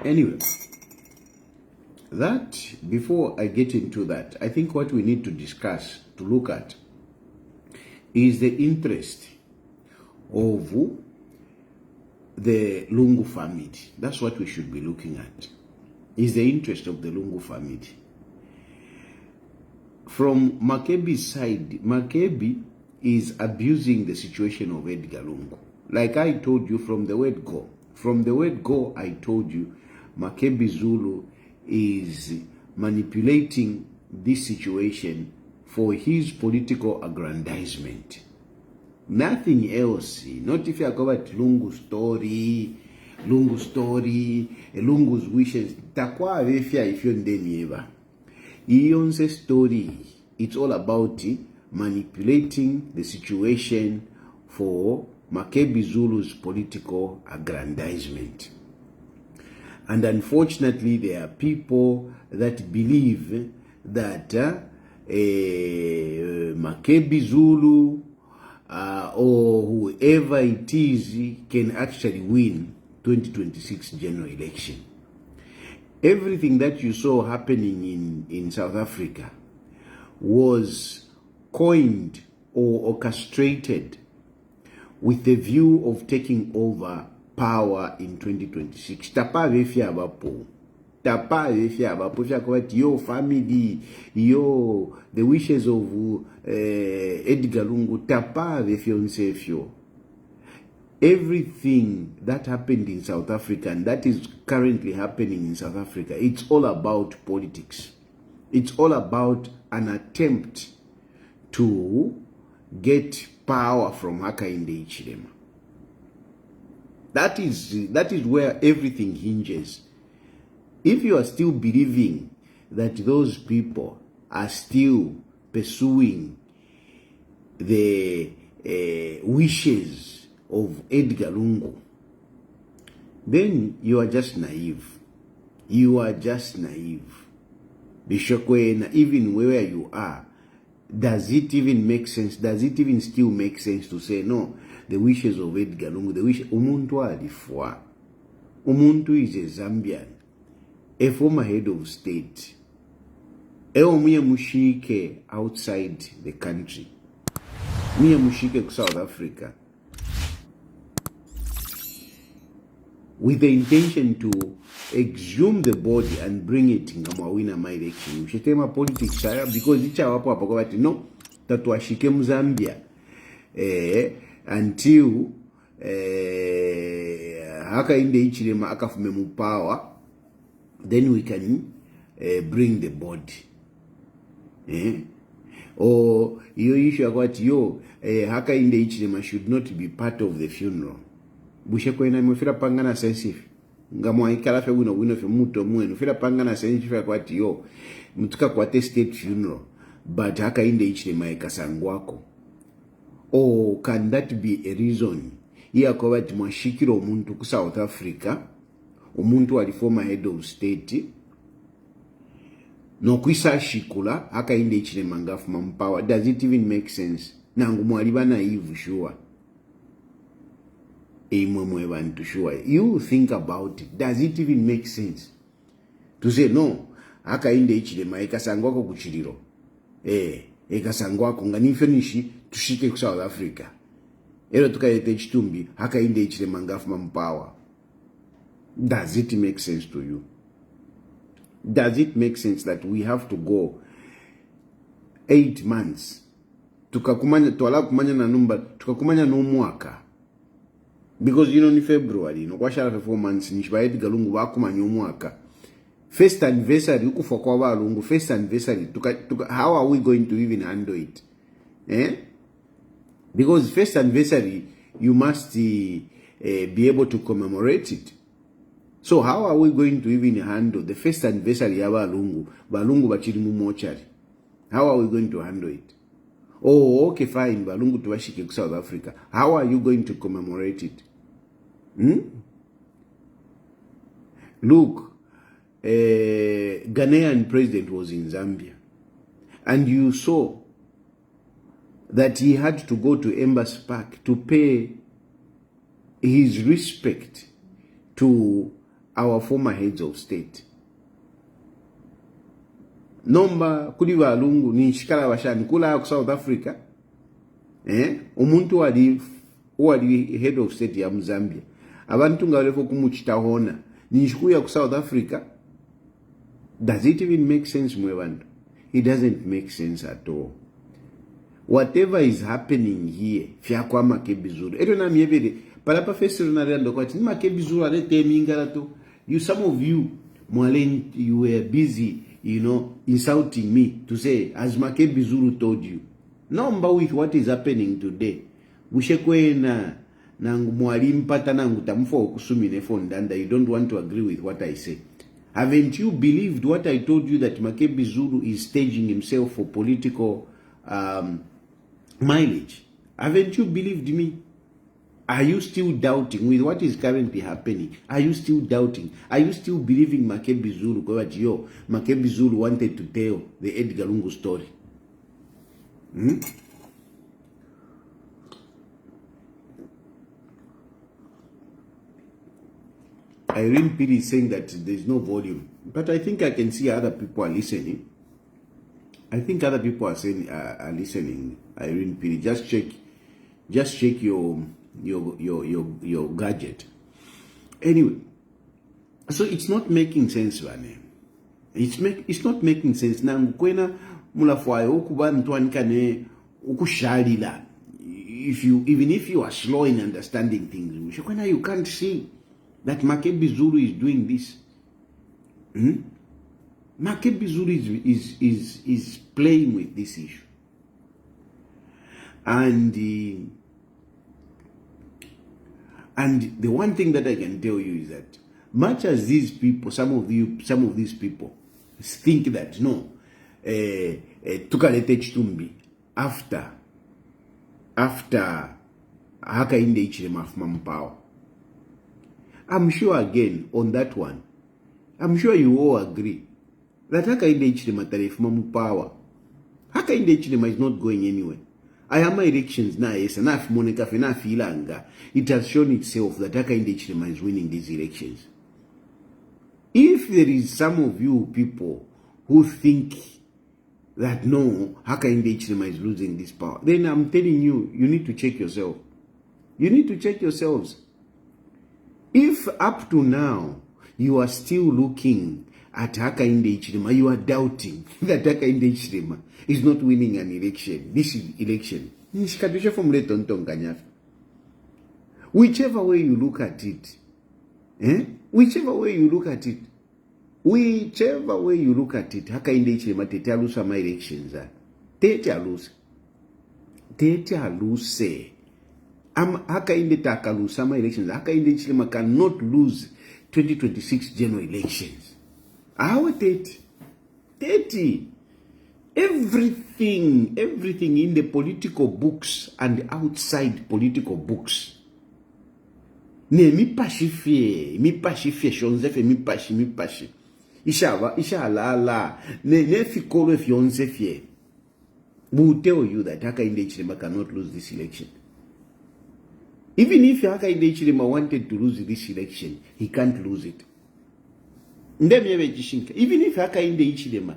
Anyway, that, before I get into that, I think what we need to discuss, to look at, is the interest of the Lungu family. That's what we should be looking at, is the interest of the Lungu family. From Makebi's side, Makebi is abusing the situation of Edgar Lungu. Like I told you from the word go. From the word go, I told you, Makebi Zulu is manipulating this situation for his political aggrandizement. Nothing else. Not if you go about Lungu's story, Lungu's wishes. Takwa vefia if you ndenieva. Iyon's story, it's all about manipulating the situation for Makebi Zulu's political aggrandizement. And unfortunately, there are people that believe that Makebi Zulu or whoever it is can actually win 2026 general election. Everything that you saw happening in South Africa was coined or orchestrated with the view of taking over power in 2026. Tapa vefia abapo. Tapa vefia abapo. Your family, the wishes of Edgar Lungu. Tapa vefia unsefio. Everything that happened in South Africa and that is currently happening in South Africa, it's all about politics. It's all about an attempt to get power from Hakainde Hichilema. That is where everything hinges. If you are still believing that those people are still pursuing the wishes of Edgar Lungu, then you are just naive. You are just naive. Bishokwena, even where you are, does it even make sense? Does it even still make sense to say, no, the wishes of Edgar Lungu, the wish, umuntu alifwa. Umuntu is a Zambian, a former head of state. Muye mushike outside the country. Muye mushike ku South Africa, with the intention to exhume the body and bring it in Gamawina my election. Ushetema politics because icha wapo hapa kwa bati no tatuashike mu Zambia until Hakainde Hichilema akafume mu power, then we can bring the body. Or your issue about Hakainde Hichilema should not be part of the funeral. Bushekwena mufira pangana sensitive ngamwa ikala fe wino fe muto mwenu fira pangana sensitive kwati mutuka kwate state funeral but Hakainde Hichilema ikasangwako. Or can that be a reason iya kwa bati mwashikiro umuntu ku South Africa, umuntu wali former head of state no kwisa shikula Hakainde Hichilema ngafuma power? Does it even make sense? Nangu mwaliba naive sure. You think about it. Does it even make sense to say no? Hakainde Hichilema ikasangwako kuchiliro ikasangwako ngani finishi tushike ku South Africa ero tukayete chitumbi Hakainde Hichilema ngafuma power. Does it make sense to you? Does it make sense that we have to go 8 months tukakumanya twala kumanya na number tukakumanya no mwaka? Because in February, no kwashala for 4 months, nishba Edgar Lungu wakumanya umwaka. First anniversary, ukufa kwa wa Lungu, first anniversary, how are we going to even handle it? Because first anniversary, you must be able to commemorate it. So how are we going to even handle the first anniversary ya Lungu bachiri mu mochari? How are we going to handle it? Oh, okay, fine, Balungu tuwashike ku South Africa. How are you going to commemorate it? Look, Ghanaian president was in Zambia, and you saw that he had to go to Embassy Park to pay his respect to our former heads of state. Nomba kuliwa Lungu ni shikala washani kula South Africa. Umuntu wali head of state ya Zambia. Abantu ngalefo kumuchitahona ni shikuya ku South Africa. Does it even make sense mwebantu? It doesn't make sense at all. Whatever is happening here, fiakwa Makebi Zulu. Eto na mievede, palapa festival na reando kwa ni Makebi Zulu alete mingala to. Some of you, Mwalen, you were busy, insulting me to say, as Makebi Zulu told you. Number with what is happening today. Ushekwe na mwalimpata na ngutamfo kusumine fondanda. You don't want to agree with what I say. Haven't you believed what I told you that Makebi Zulu is staging himself for political mileage? Haven't you believed me? Are you still doubting with what is currently happening? Are you still doubting? Are you still believing Makebi Zulu? Makebi Zulu wanted to tell the Edgar Lungu story. Irene Piri is saying that there's no volume, but I think I can see other people are listening. I think other people are saying are listening. Irene Piri, just check your gadget. Anyway, so it's not making sense, Vane. It's not making sense. Nangukwena mulafwayo okubantu ankane ukushalila. Even if you are slow in understanding things, you can't see that Makebi Zulu is doing this. Makebi Zulu is playing with this issue. And the one thing that I can tell you is that much as these people, some of these people think that no, tukalete Chitumbi after Hakainde Hichilema from power. I'm sure again on that one, I'm sure you all agree that Hakainde Hichilema from power. Hakainde Hichilema is not going anywhere. I am my elections now, yes, and if Monica Fena Filanga, it has shown itself that Hakainde Hichilema is winning these elections. If there is some of you people who think that no, Hakainde Hichilema is losing this power, then I'm telling you, you need to check yourself. You need to check yourselves. If up to now you are still looking at Hakainde Hichilema, you are doubting that Hakainde Hichilema is not winning an election. This is election. Whichever way you look at it, whichever way you look at it, Hakainde Hichilema tete alusa my elections. Tete aluse. Hakainde takalusa my elections. Hakainde Hichilema cannot lose 2026 general elections. Our 30. Everything in the political books and outside political books. Ne mipashifie shonzefe mipashi. Isha la. Ne fikolo fionzefie. Will tell you that Hakainde Hichilema cannot lose this election. Even if Hakainde Hichilema wanted to lose this election, he can't lose it. Even if Hakainde Hichilema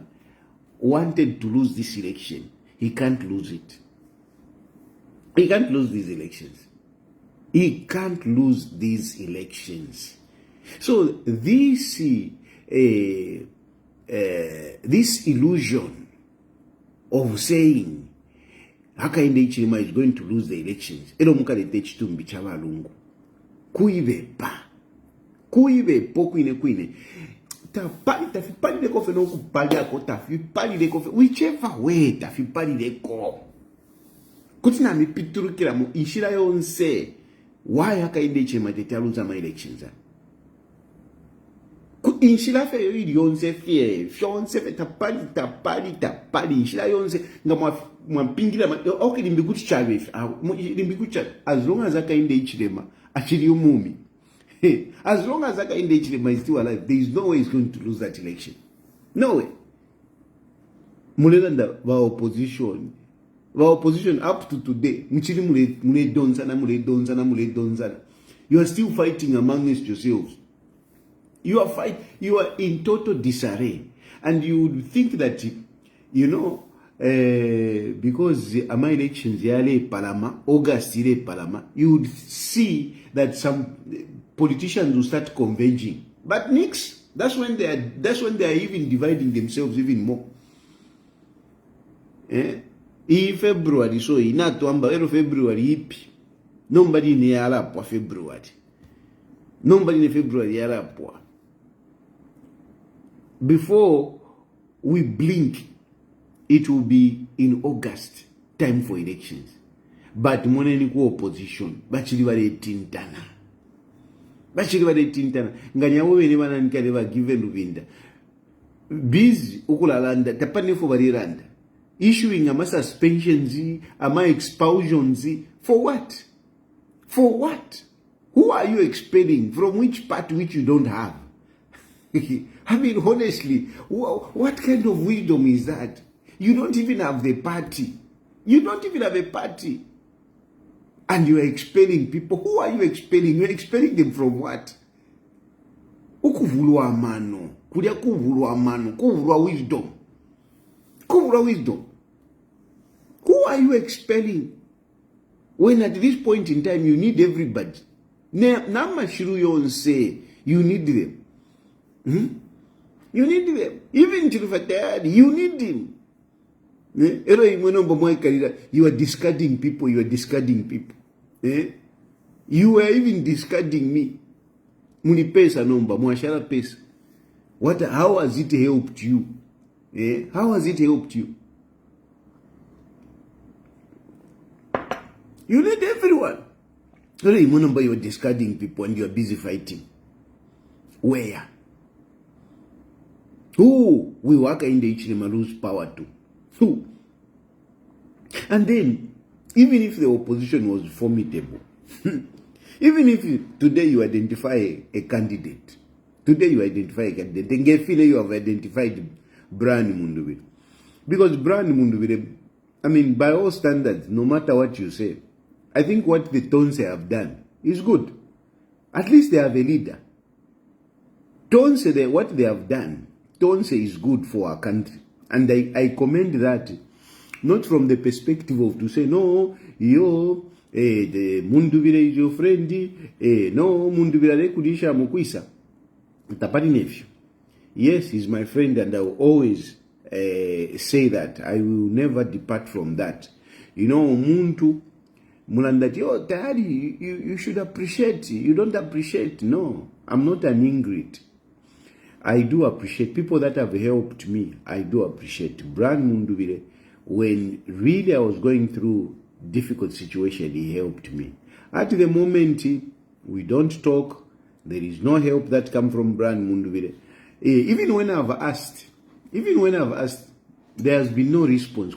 wanted to lose this election, he can't lose it. He can't lose these elections. He can't lose these elections. So this illusion of saying Hakainde Hichilema is going to lose the elections, kuine tafipali de kofe no kupali ako tafipali de kofe whichever way tafipali de ko kutina mipiturukira mu inshira yonse why Hakainde Hichilema tete aluza ma elections ku inshira fe yonse fie fyonse fe tapali inshira yonse ngama mwampingira okay limbikuchi chabe limbikuchi as long as Hakainde Hichilema achiri umumi. As long as Hakainde Hichilema is still alive, there is no way he's going to lose that election. No way. Mulenda wa opposition up to today, mchili mule donzana. You are still fighting amongst yourselves. You are in total disarray. And you would think that, because ama elections yale Palama, August yale Palama, you would see that some politicians will start converging. But nix, that's when they are even dividing themselves even more. In February, so inatuamba February ipi. Nobody ne yarapwa February. Nobody in February yarapwa. Before we blink, it will be in August, time for elections. But moneni ku opposition, bachili bale tintana. Ngani yawo bene bana nkale ba given Luvinda. Busy ukulalanda tapane fo bariranda. Issuing ama suspensions, ama expulsions, for what? For what? Who are you expelling? From which part which you don't have? I mean, honestly, what kind of wisdom is that? You don't even have the party. You don't even have a party. And you are expelling people. Who are you expelling? You are expelling them from what? Ukuvulwa mano. Kudia kuvulwa mano. Kuvulwa wisdom. Kuvulwa wisdom. Who are you expelling? When at this point in time you need everybody. Namashiru yonse, you need them. You need them. Even Chilufya Tayali, you need him. You are discarding people. You are discarding people. You are even discarding me. Muni pesa nomba, mwashara pesa. How has it helped you? How has it helped you? You need everyone. You are discarding people and you are busy fighting. Where? Who will Hakainde Hichilema lose power to? Who? And then, even if the opposition was formidable, even if today you identify a candidate, then you have identified Brian Mundubile. Because Brian Mundubile, I mean, by all standards, no matter what you say, I think what the Tonse have done is good. At least they have a leader. Tonse, what they have done, Tonse is good for our country. And I commend that, not from the perspective of to say, no, the Mundubile is your friend, no, Mundubile kudisha mukwisa. Tapari nephew. Yes, he's my friend and I will always say that. I will never depart from that. Muntu, Mulandati, Tayali, you should appreciate. You don't appreciate. No, I'm not an ingrate. I do appreciate people that have helped me. I do appreciate. Brian Mundubile, when really I was going through difficult situation, he helped me. At the moment, we don't talk. There is no help that come from Brian Mundubile. Even when I've asked, there has been no response.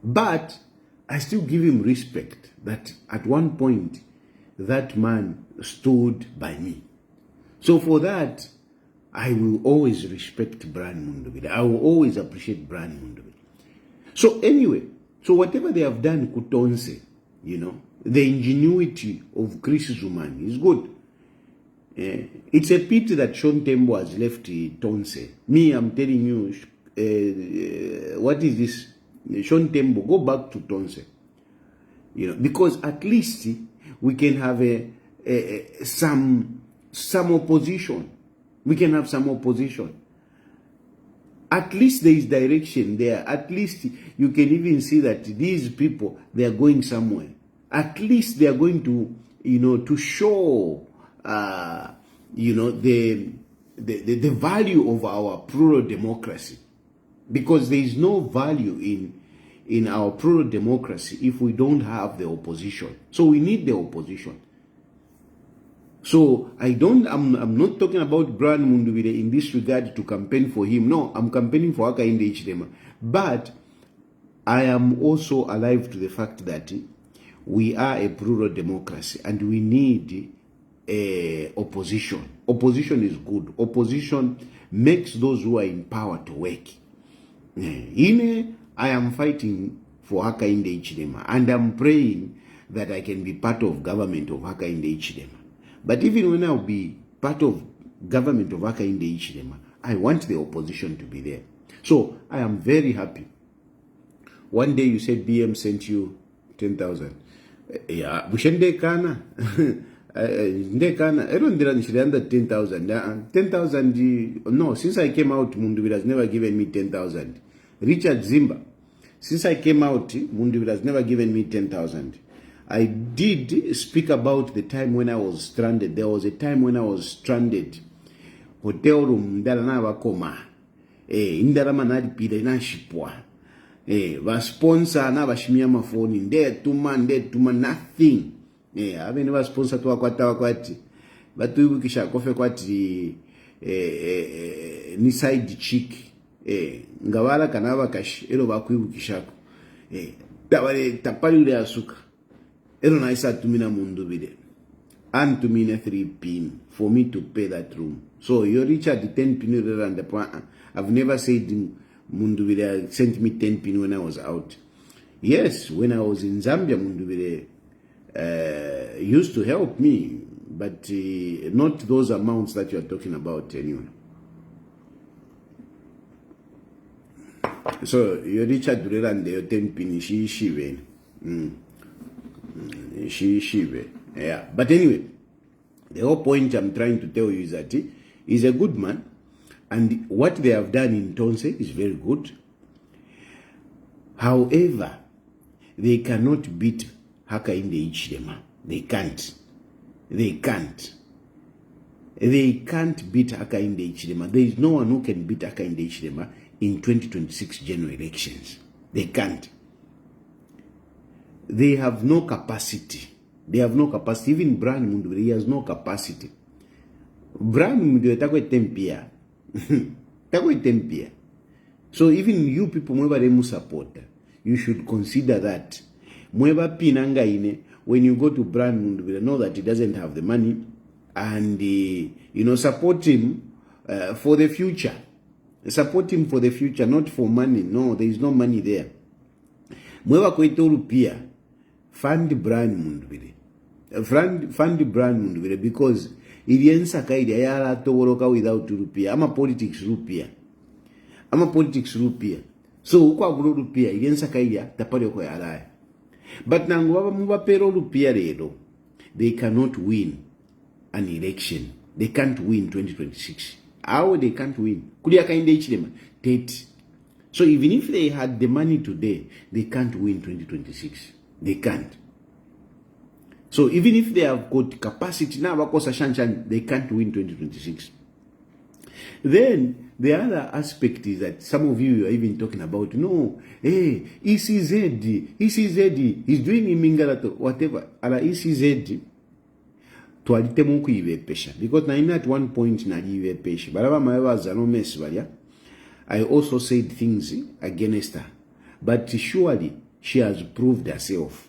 But I still give him respect that at one point, that man stood by me. So for that, I will always respect Brian Mundubile. I will always appreciate Brian Mundubile. So anyway, so whatever they have done, Kutonse, the ingenuity of Chris Zumani is good. It's a pity that Sean Tembo has left Tonse. Me, I'm telling you, what is this? Sean Tembo, go back to Tonse. Because at least we can have some opposition. We can have some opposition. At least there is direction there. At least you can even see that these people, they are going somewhere. At least they are going to, to show, the value of our plural democracy. Because there is no value in our plural democracy if we don't have the opposition. So we need the opposition. So I'm not talking about Brian Mundubile in this regard to campaign for him. No, I'm campaigning for Hakainde Hichilema. But I am also alive to the fact that we are a plural democracy and we need opposition. Opposition is good. Opposition makes those who are in power to work. I am fighting for Hakainde Hichilema and I'm praying that I can be part of government of Hakainde Hichilema. But even when I'll be part of government of Hakainde Hichilema. I want the opposition to be there. So I am very happy. One day you said BM sent you 10,000. Yeah, Bushende Kana. Ndekana, I don't under 10,000. 10,000, no, since I came out, Mundubile has never given me 10,000. Richard Zimba, since I came out, Mundubile has never given me 10,000. I did speak about the time when I was stranded. There was a time when I was stranded. Hotel room, ndalana wakoma. Indalama nalipida inashipwa. Va sponsor na bashimia mafoni. Tuma, nothing. Ave never sponsor tu wakwati. Batu yubikisha kofe kwati ni side chick. Ngawala kanava kashi. Elo bakuyubikishako. Tapali ule asuka. Elo naisa tumina Mundubile. And to me 3 pin for me to pay that room. So you reach at the 10 pin and the point. I've never said Mundubile sent me 10 pin when I was out. Yes, when I was in Zambia, Mundubile used to help me, but not those amounts that you are talking about anyway. So you reach at the and the 10 pin she yeah, but anyway, the whole point I'm trying to tell you is that he's a good man, and what they have done in Tonse is very good. However, they cannot beat Hakainde Hichilema. They can't. They can't beat Hakainde Hichilema. There is no one who can beat Hakainde Hichilema in 2026 general elections. They can't. They have no capacity. They have no capacity. Even Brian Mundubile, he has no capacity. Brian Mundubile takwe tempia. Takwe tempia. So even you people mweba demu support, you should consider that. Mweba pinanga ine, when you go to Brian Mundubile, know that he doesn't have the money, and support him for the future. Support him for the future, not for money. No, there is no money there. Mweba kweto rupia, fund Brian Mundubile. Fund Brian Mundubile, because iliensa kaidi ayala toworoka without rupia. Ama politics rupia. So ukwa gulu rupia iliensa kaidi tapali oko yalaya. But nangu waba mubapero rupia rero, they cannot win an election. They can't win 2026. How they can't win? Kuli Hakainde Hichilema 30. So even if they had the money today, they can't win 2026. They can't. So even if they have got capacity now, they can't win 2026. Then the other aspect is that some of you are even talking about, no, hey, ECZ is doing imingalato, whatever. Ala ECZ to alitemu kuive pesha. Because na at one point na ive pesha. Baraba maeva zanomes valia. I also said things against her. But surely she has proved herself.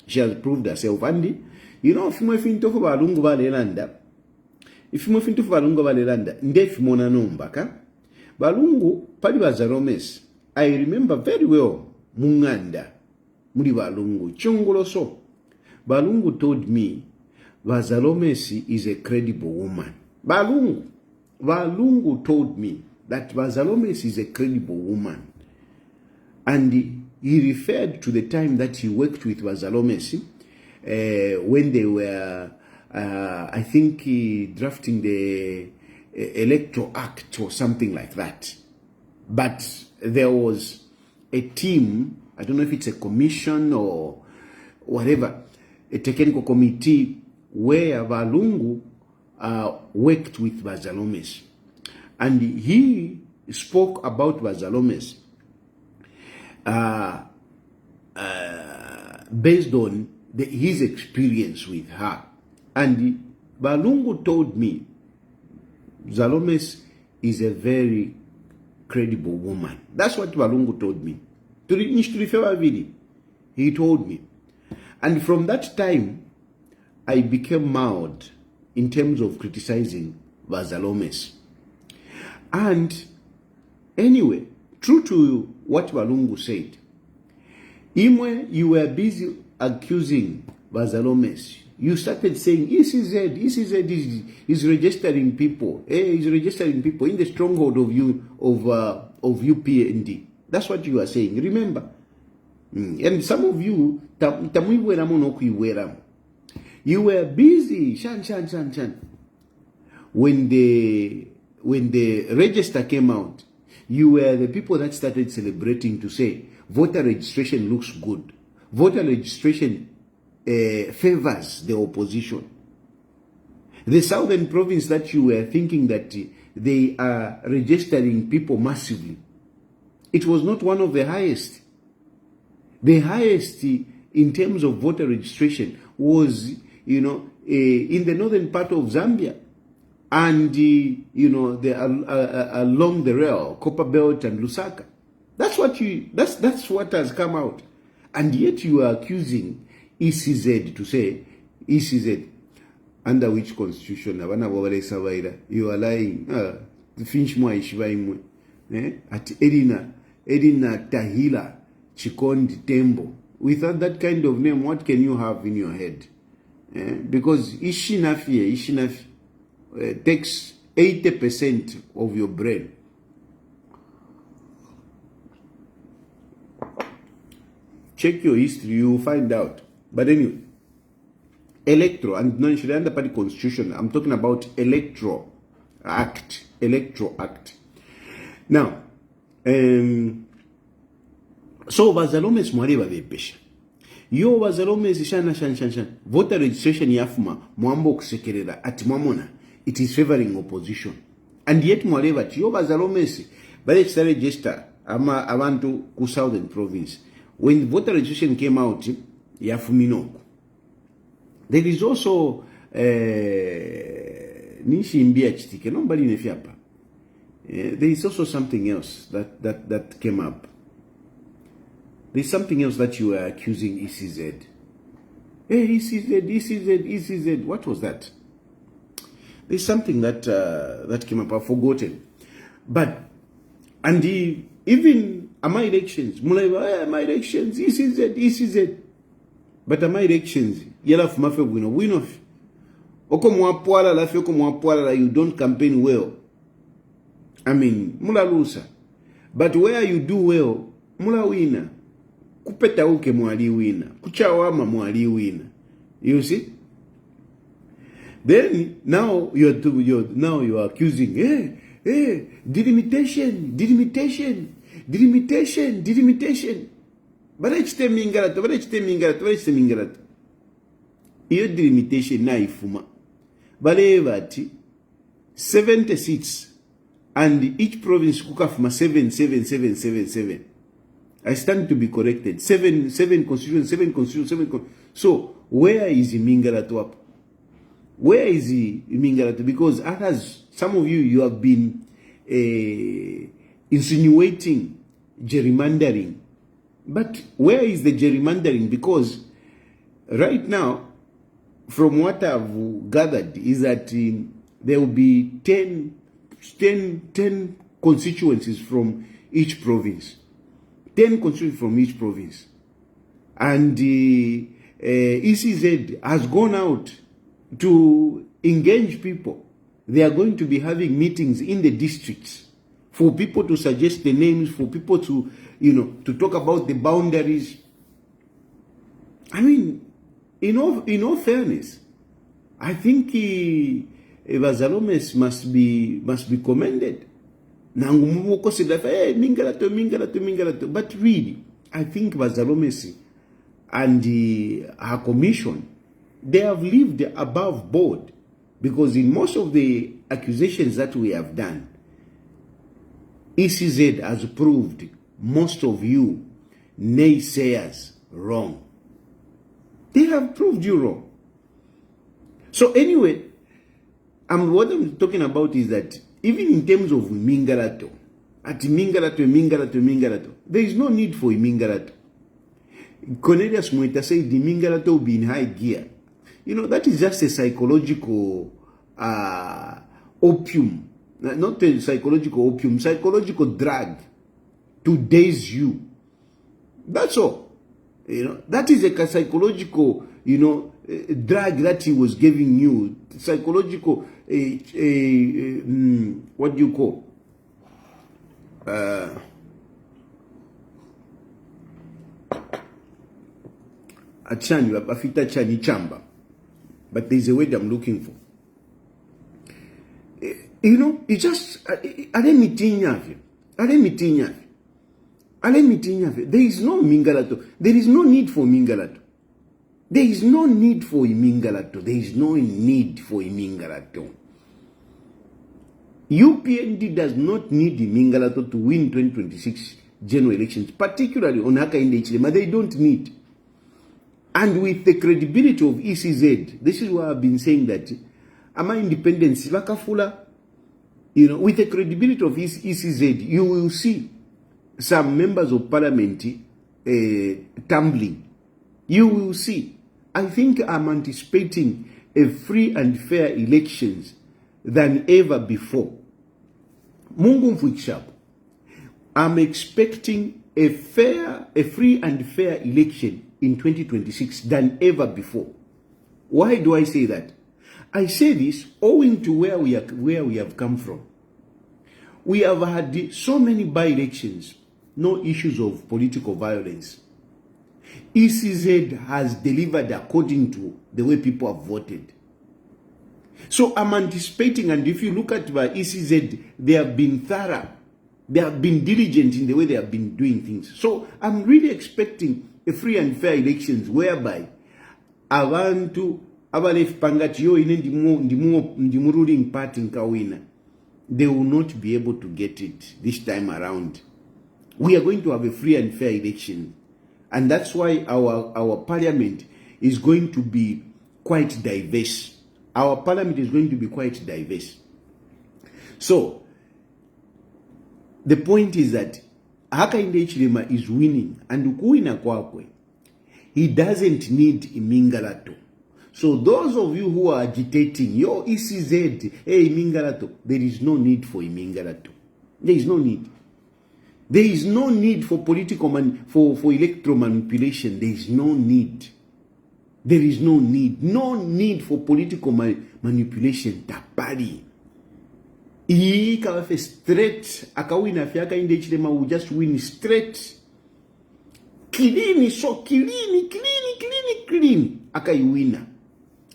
She has proved herself. And if you finto for Balungu Valelanda, ndef mona nombaka. Balungu pali bazaromes. I remember very well Munganda muri Balungu chongoloso. Balungu told me Vazalomesi is a credible woman. Balungu told me that Vazalomesi is a credible woman. And he referred to the time that he worked with Vazalomesi when they were, I think, drafting the Electoral Act or something like that. But there was a team, I don't know if it's a commission or whatever, a technical committee where Balungu worked with Vazalomesi. And he spoke about Vazalomesi based on his experience with her. And Balungu told me Zalomesi is a very credible woman. That's what Balungu told me. He told me. And from that time, I became mild in terms of criticizing Vazalomesi. And anyway, true to what Balungu said, Imwe, you were busy accusing Vazalomesi you started saying ECZ is registering people. Is registering people in the stronghold of UPND. That's what you are saying. Remember. And some of you, you were busy. Shan. When the register came out, you were the people that started celebrating to say voter registration looks good. Voter registration favors the opposition. The southern province that you were thinking that they are registering people massively, it was not one of the highest. The highest in terms of voter registration was, in the northern part of Zambia and, along the rail, Copperbelt and Lusaka. That's what has come out. And yet you are accusing ECZ to say, ECZ, under which constitution? You are lying. At Edina Tahila Chikondi Tembo. Without that kind of name, what can you have in your head? Because Ishinafi takes 80% of your brain. Check your history, you will find out. But anyway, electro and non-Sharia party constitution. I'm talking about electro act. Now, so bazalomes mwariba vepesha. Yo bazalomes shan. Voter registration yafuma mwambo kusekerera ati mwamona. It is favoring opposition. And yet mwariba yo bazalomes bale chita register ama abantu ku southern province. When voter registration came out, yafuminoko. There is also nishimbia chitike nobody nefiapa. There is also something else that came up. There's something else that you are accusing ECZ. Hey, ECZ. What was that? There's something that came up. I've forgotten. But even my elections, my elections, ECZ. But my elections, yala fumafe win off. Oko mwapwala la fioko mwapwala la you don't campaign well. I mean, mula lusa. But where you do well, mula wina. Kupeta uke mwali wina. Kuchawama mwali wina. You see? Then now you are accusing, delimitation. Barechite mingarato. Iyo delimitation na ifuma. Balevati 70 seats and each province kukafuma 7. I stand to be corrected. 7 constitutions. So where is Mingarato up? Where is Mingarato? Because others, some of you have been insinuating gerrymandering. But where is the gerrymandering? Because right now, from what I've gathered, is that there will be 10 constituencies from each province. 10 constituencies from each province. And ECZ has gone out to engage people. They are going to be having meetings in the districts for people to suggest the names, for people to, to talk about the boundaries. I mean, in all fairness, I think Evazalomes must be commended. Mingarato. But really, I think Vazalomesi and her commission, they have lived above board, because in most of the accusations that we have done, ECZ has proved most of you naysayers wrong. They have proved you wrong. So anyway, what I'm talking about is that even in terms of Mingarato, there is no need for Mingarato. Cornelius Mwita said the Mingarato will be in high gear. That is just a psychological opium. Not a psychological opium, psychological drug to daze you. That's all. That is a psychological drug that he was giving you, psychological, what do you call? Afita chani chamba. But there's a word I'm looking for. It's just, there is no mingalato. There is no need for mingalato. There is no need for imingalato. There is no need for imingalato. UPND does not need imingalato to win 2026 general elections, particularly on Hakainde Hichilema. They don't need. And with the credibility of ECZ, this is why I've been saying that Ama independence, Vakafula, with the credibility of ECZ, you will see some members of parliament tumbling. You will see. I think I'm anticipating a free and fair elections than ever before. Mungu Mfukshapo. I'm expecting a free and fair election in 2026 than ever before. Why do I say that? I say this owing to where we have come from. We have had so many by-elections, no issues of political violence. ECZ has delivered according to the way people have voted. So I'm anticipating, and if you look at by ECZ, they have been thorough. They have been diligent in the way they have been doing things. So I'm really expecting a free and fair elections whereby abantu abalef pangati yo ine ndimu ruling party nkawina, they will not be able to get it this time around. We are going to have a free and fair election, and that's why our parliament is going to be quite diverse. Our parliament is going to be quite diverse. So the point is that Hakainde Hichilema is winning, and ukuwina kwakwe, he doesn't need imingalato. So those of you who are agitating, yo ECZ, hey imingalato, there is no need for imingalato. There is no need. There is no need for political for electoral manipulation. There is no need. There is no need. No need for political manipulation. Tapari. He can straight. Akawina fi Hakainde Hichilema will just win straight. Clean, so clean. Akaiwina.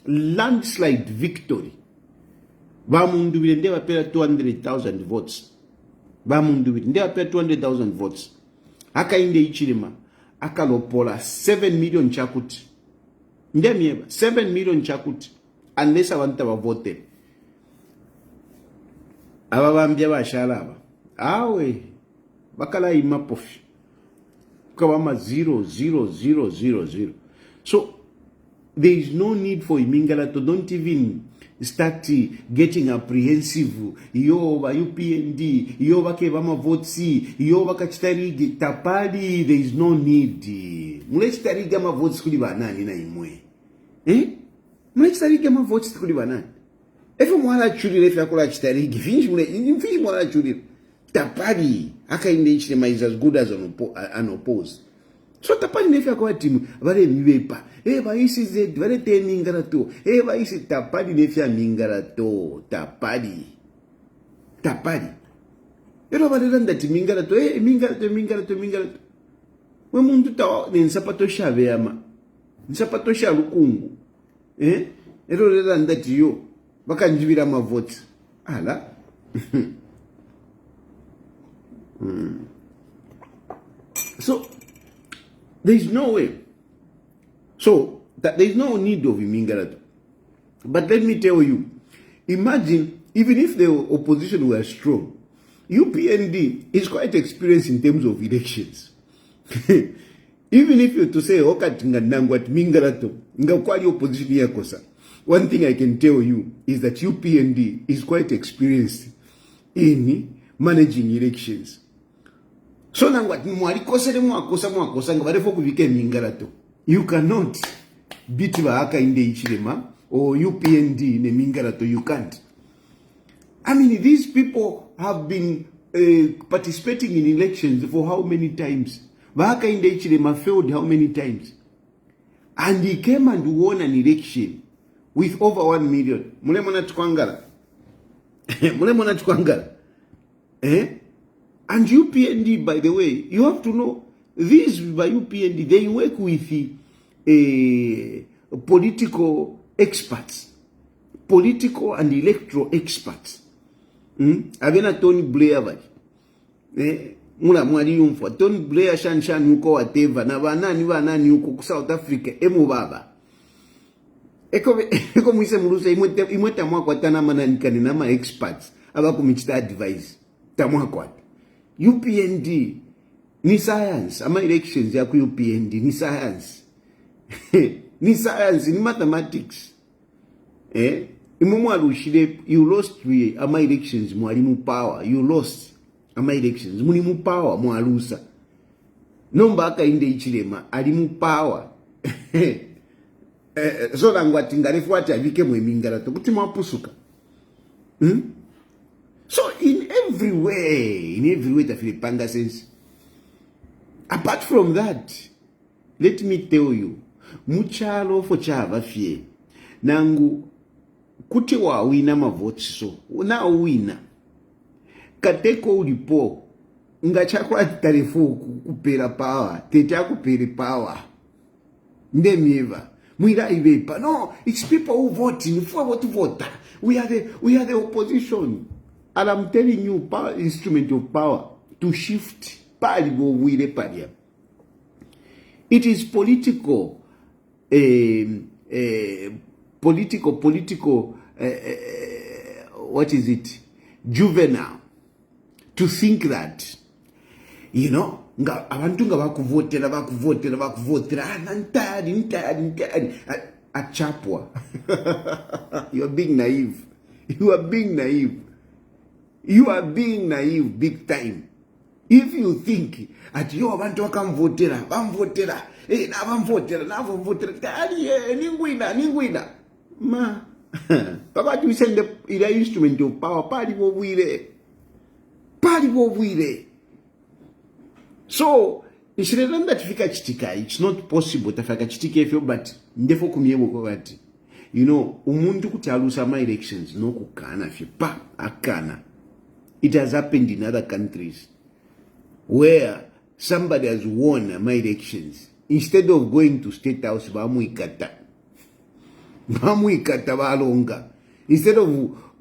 Landslide victory. Mundubile ndeba pera 200,000 votes. Mundubile ndeba pera 200,000 votes. Hakainde Hichilema akalopola 7 million chakuti. Ndemieba 7 million chakuti. Unless abantu bavote. Ababambya bashalaba. Awe bakala imapofi. Kawama 0. So there is no need for imingalato. Don't even start getting apprehensive. Yo ba UPND, yo ba kebama votsi, yo ba kachitarigi tapali. There is no need. Mule chitarigi ama votsi kuli banani na imwe. Mule chitarigi ama votsi kuli banani. Efu mwala churi lefi akola chitarigi. Finish mwala churi. Tapali. Hakainde Hichilema is as good as unopposed. So tapali nefi akola timu. Vare miwepa. Ba ECZ, vare te mingarato. Ba isi tapali nefi a mingarato. Tapali. Ero vare randa ti mingarato. Mingarato. We mundu tawa ni nsapato shave ama. Nsapato sha lukungu. Ero randa ti yo. Baka njibira ma vote. Ala. So there is no way. So that there is no need of imingalato. But let me tell you, imagine even if the opposition were strong, UPND is quite experienced in terms of elections. Even if you to say okatingandangwat mingalato, ngakwali opposition yakosa. One thing I can tell you is that UPND is quite experienced in managing elections. So now what you cannot beat Hakainde Hichilema or UPND in a mingarato. You can't. I mean, these people have been participating in elections for how many times? Hakainde Hichilema failed how many times? And he came and won an election with over 1 million. Mulemona Tukwangala. Mulemona Tukwangala. And UPND, by the way, you have to know, these by UPND, they work with political experts, political and electoral experts. Avena Tony Blair, mula mwali yumfa, Tony Blair shan yuko whatever, na banani yuko ku South Africa, baba. Eko mwise mulusa, imweta mwakwa tana mananikani nama experts, abaku michita advise, tamwakwa. UPND, ni science, ama elections ya ku UPND, ni science. Ni science, ni mathematics. You lost ama elections, mwali mu power. You lost ama elections, muli mu power, mwalusa. Nomba Hakainde Hichilema, ali mu power. So langwa tingarefuati avike mwemingara to kuti mwapusuka. So in every way tafilipanga sense. Apart from that, let me tell you, muchalo fo chava fie. Nangu kuti wa wina ma votes so. Na wina. Kateko ulipo. Nga chakwa tarifu kupera power. Techa kupere power. Ndemieva. Muira ivepa. No, it's people who voting. For what to vote. We are the opposition. And I'm telling you, power, instrument of power to shift. It is political, what is it? Juvenile to think that, you know, abantu nga bakuvotera ntari achapwa. You are being naive. You are being naive big time. If you think at you abantu bakamvotera, bamvotera, ningwina. Ma. Papa you send the instrument of power, pali bovwire. So, ishirenda tafika chitika, it's not possible tafika chitika if you, but ndefo kumiyebo kwa wati. You know, umuntu kuti alusa ma elections, no kukana fi, akana. It has happened in other countries where somebody has won my elections. Instead of going to State House, bamuikata balonga. Instead of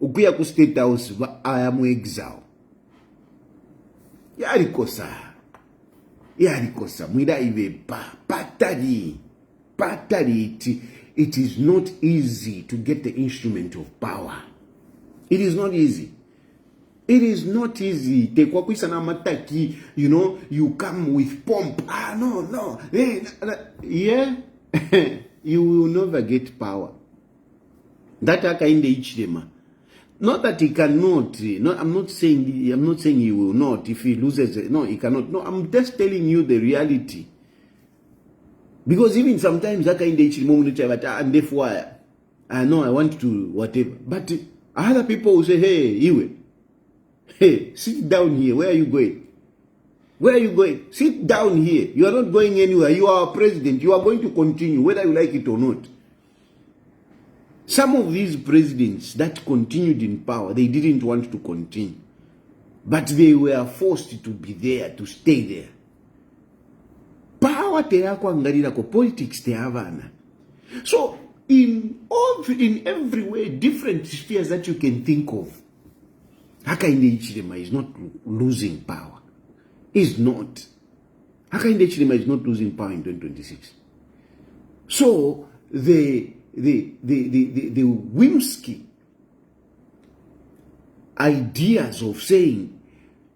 ukuya ku State House, I am exile. Yarikosa. Mwida ive patari. It is not easy to get the instrument of power. It is not easy. Tekwa kuisana mataki, you know, you come with pomp. No. Yeah. You will never get power. That Hakainde Hichilema. Not that he cannot. No, I'm not saying he will not. If he loses, no, he cannot. No, I'm just telling you the reality. Because even sometimes Hakainde Hichilema and therefore I know I want to whatever. But other people will say, hey, Iwe. Hey, sit down here. Where are you going? Sit down here. You are not going anywhere. You are our president. You are going to continue, whether you like it or not. Some of these presidents that continued in power, they didn't want to continue. But they were forced to be there, to stay there. Power teyako angalira ko politics teyavana. So, in every way, different spheres that you can think of, Hakainde Hichilema is not losing power. Is not. Hakainde Hichilema is not losing power in 2026. So the whimsy ideas of saying,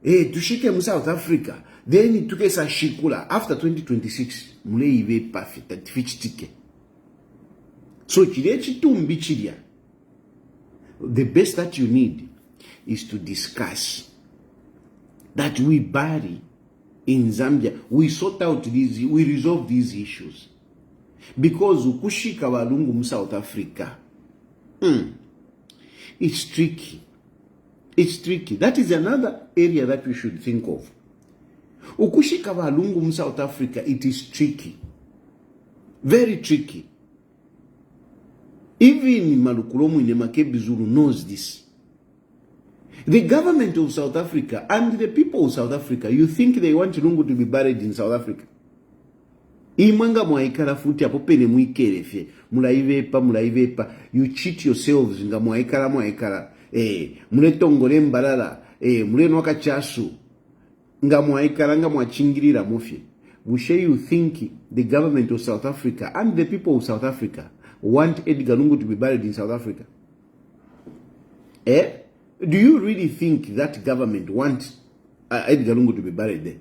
hey, tushike mu South Africa, then it took us a shikula after 2026. Mule ive perfect at fichtike. So the best that you need is to discuss that we bury in Zambia, we sort out these, we resolve these issues. Because ukushika walungu mu South Africa, it's tricky. That is another area that we should think of. Ukushika walungu mu South Africa, it is tricky. Very tricky. Even Malukulomu in Makebi Zulu knows this. The government of South Africa and the people of South Africa, you think they want Lungu to be buried in South Africa? Imanga mwaikala futi apopene muikerefye. Mulaivepa. You cheat yourselves nga mwaikala. Muletongole mbalala. Mulenwaka chasu. Nga mwachingirira mufye. Bushe, you think the government of South Africa and the people of South Africa want Edgar Lungu to be buried in South Africa? Do you really think that government wants Edgar Lungu to be buried there?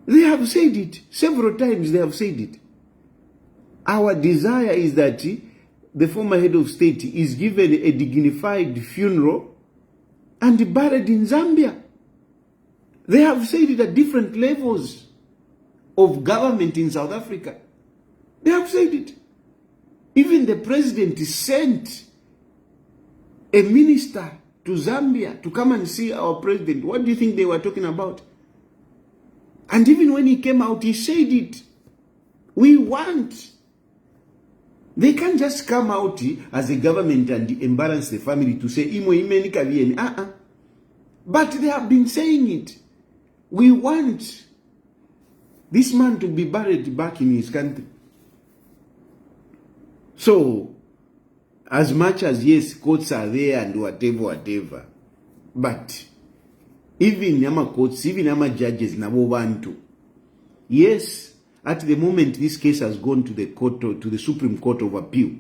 They have said it. Several times they have said it. Our desire is that the former head of state is given a dignified funeral and buried in Zambia. They have said it at different levels of government in South Africa. They have said it. Even the president sent a minister to Zambia to come and see our president. What do you think they were talking about? And even when he came out, he said it. We want. They can't just come out as a government and embarrass the family to say, But they have been saying it. We want this man to be buried back in his country. So, as much as, yes, courts are there and whatever, but even Yama courts, even Yama judges, Nabo Bantu, yes, at the moment this case has gone to the court, to the Supreme Court of Appeal,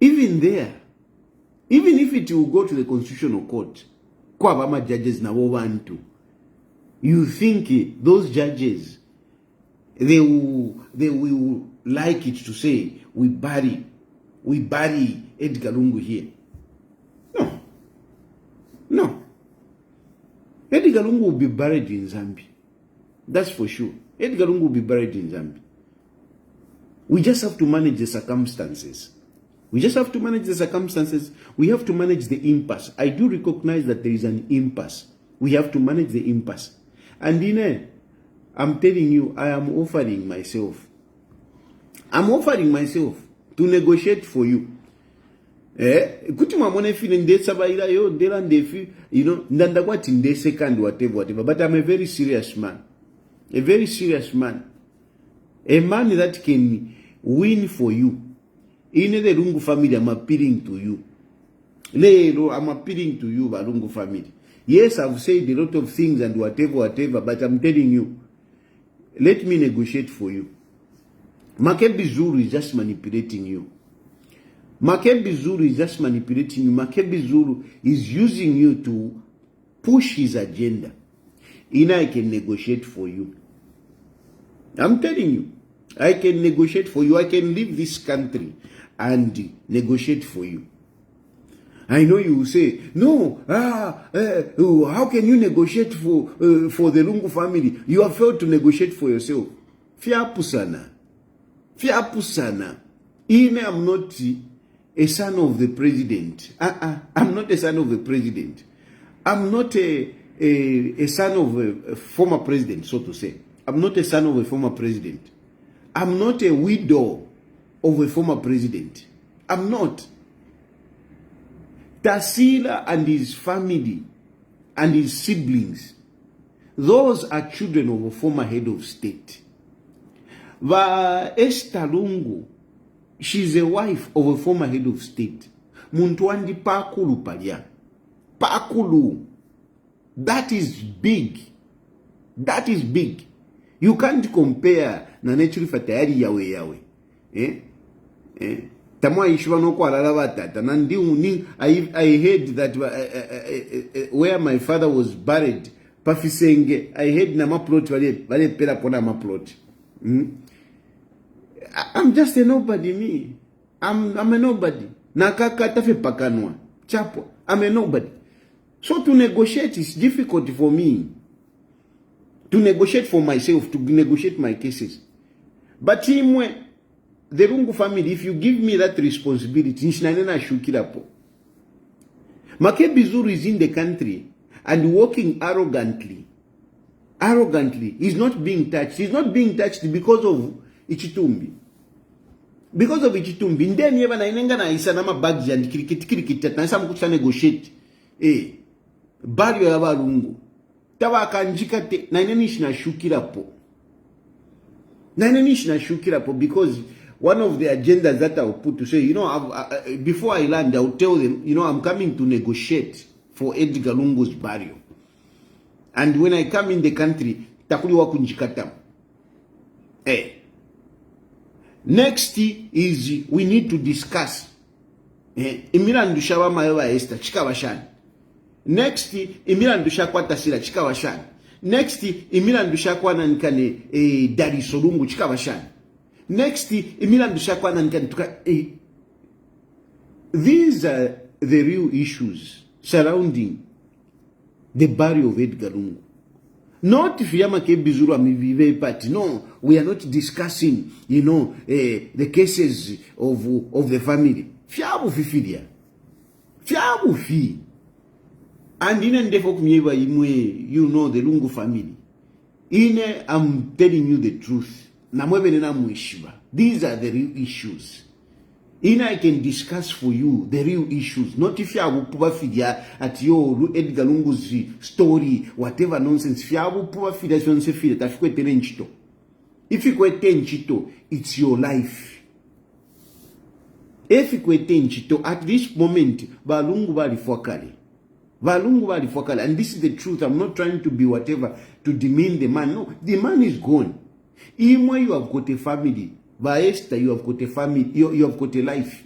even there, even if it will go to the Constitutional Court, Kwabama judges Nabo Bantu, you think those judges, they will like it to say, we bury Edgar Lungu here. No. Edgar Lungu will be buried in Zambia. That's for sure. Edgar Lungu will be buried in Zambia. We just have to manage the circumstances. We have to manage the impasse. I do recognize that there is an impasse. We have to manage the impasse. And I'm telling you, I am offering myself. To negotiate for you. Second, whatever. But I'm a very serious man. A very serious man. A man that can win for you. In the Lungu family, I'm appealing to you. I'm appealing to you, Lungu family. Yes, I've said a lot of things and whatever, but I'm telling you, let me negotiate for you. Makebi Zulu is just manipulating you. Makebi Zulu is just manipulating you. Makebi Zulu is using you to push his agenda. I can negotiate for you. I'm telling you, I can negotiate for you. I can leave this country and negotiate for you. I know you will say, no, how can you negotiate for the Lungu family? You have failed to negotiate for yourself. Fiapusana. I'm not a son of the president. I'm not a son of the president. I'm not a son of a former president, so to say. I'm not a son of a former president. I'm not a widow of a former president. I'm not. Tasila and his family and his siblings, those are children of a former head of state. Esther Lungu, she's a wife of a former head of state. Muntwandi pakulu palya. Pakulu. That is big. That is big. You can't compare na Chilufya Tayali yawe. Tamwa ishwa no kwa lalabata. I heard that where my father was buried, Pafisenge, I heard na maplot vale pera pona maplot. I'm just a nobody, me. I'm a nobody. Nakaka tafe pakanwa. Chapo. I'm a nobody. So to negotiate is difficult for me. To negotiate for myself, to negotiate my cases. But imwe, the Lungu family, if you give me that responsibility, nishinanena shukirapo. Makebi Zulu is in the country and walking arrogantly. He's not being touched. He's not being touched because of ichitumbi. Because of ichitumbi, ndeni yeba na inenga na isa na mabagzi and kirikiti na isa mkucha negotiate. Barrio ya Lungu. Tawa kanjika te, na inenishi na shukirapo. Because one of the agendas that I'll put to say, before I land, I'll tell them, I'm coming to negotiate for Edgar Lungu's barrio. And when I come in the country, takuli wakunjikata. Next is we need to discuss. Imilandusha wa mayewa esta chikawashani. Next imilandusha kwa Tasila chikawashani. Next imilandusha kwa nanikane Tasila Lungu chikawashani. Next imilandusha kwa nanikane tuka. These are the real issues surrounding the barrio of Edgar Lungu. Not if Makebi Zulu amivive party. No, we are not discussing, the cases of the family. Fiabu fifidia. Fiabu fi. And in ndefo kumyewa imwe, the Lungu family. I'm telling you the truth. These are the real issues. I can discuss for you the real issues. Not if you have poor figure at your Edgar Lungu's story, whatever nonsense. If you have poor figure, if you quit chito, it's your life. If you quit chito, at this moment, Balungu bali fokali. And this is the truth. I'm not trying to be whatever to demean the man. No, the man is gone. Even when you have got a family, Esther, you have got a family, you have got a life.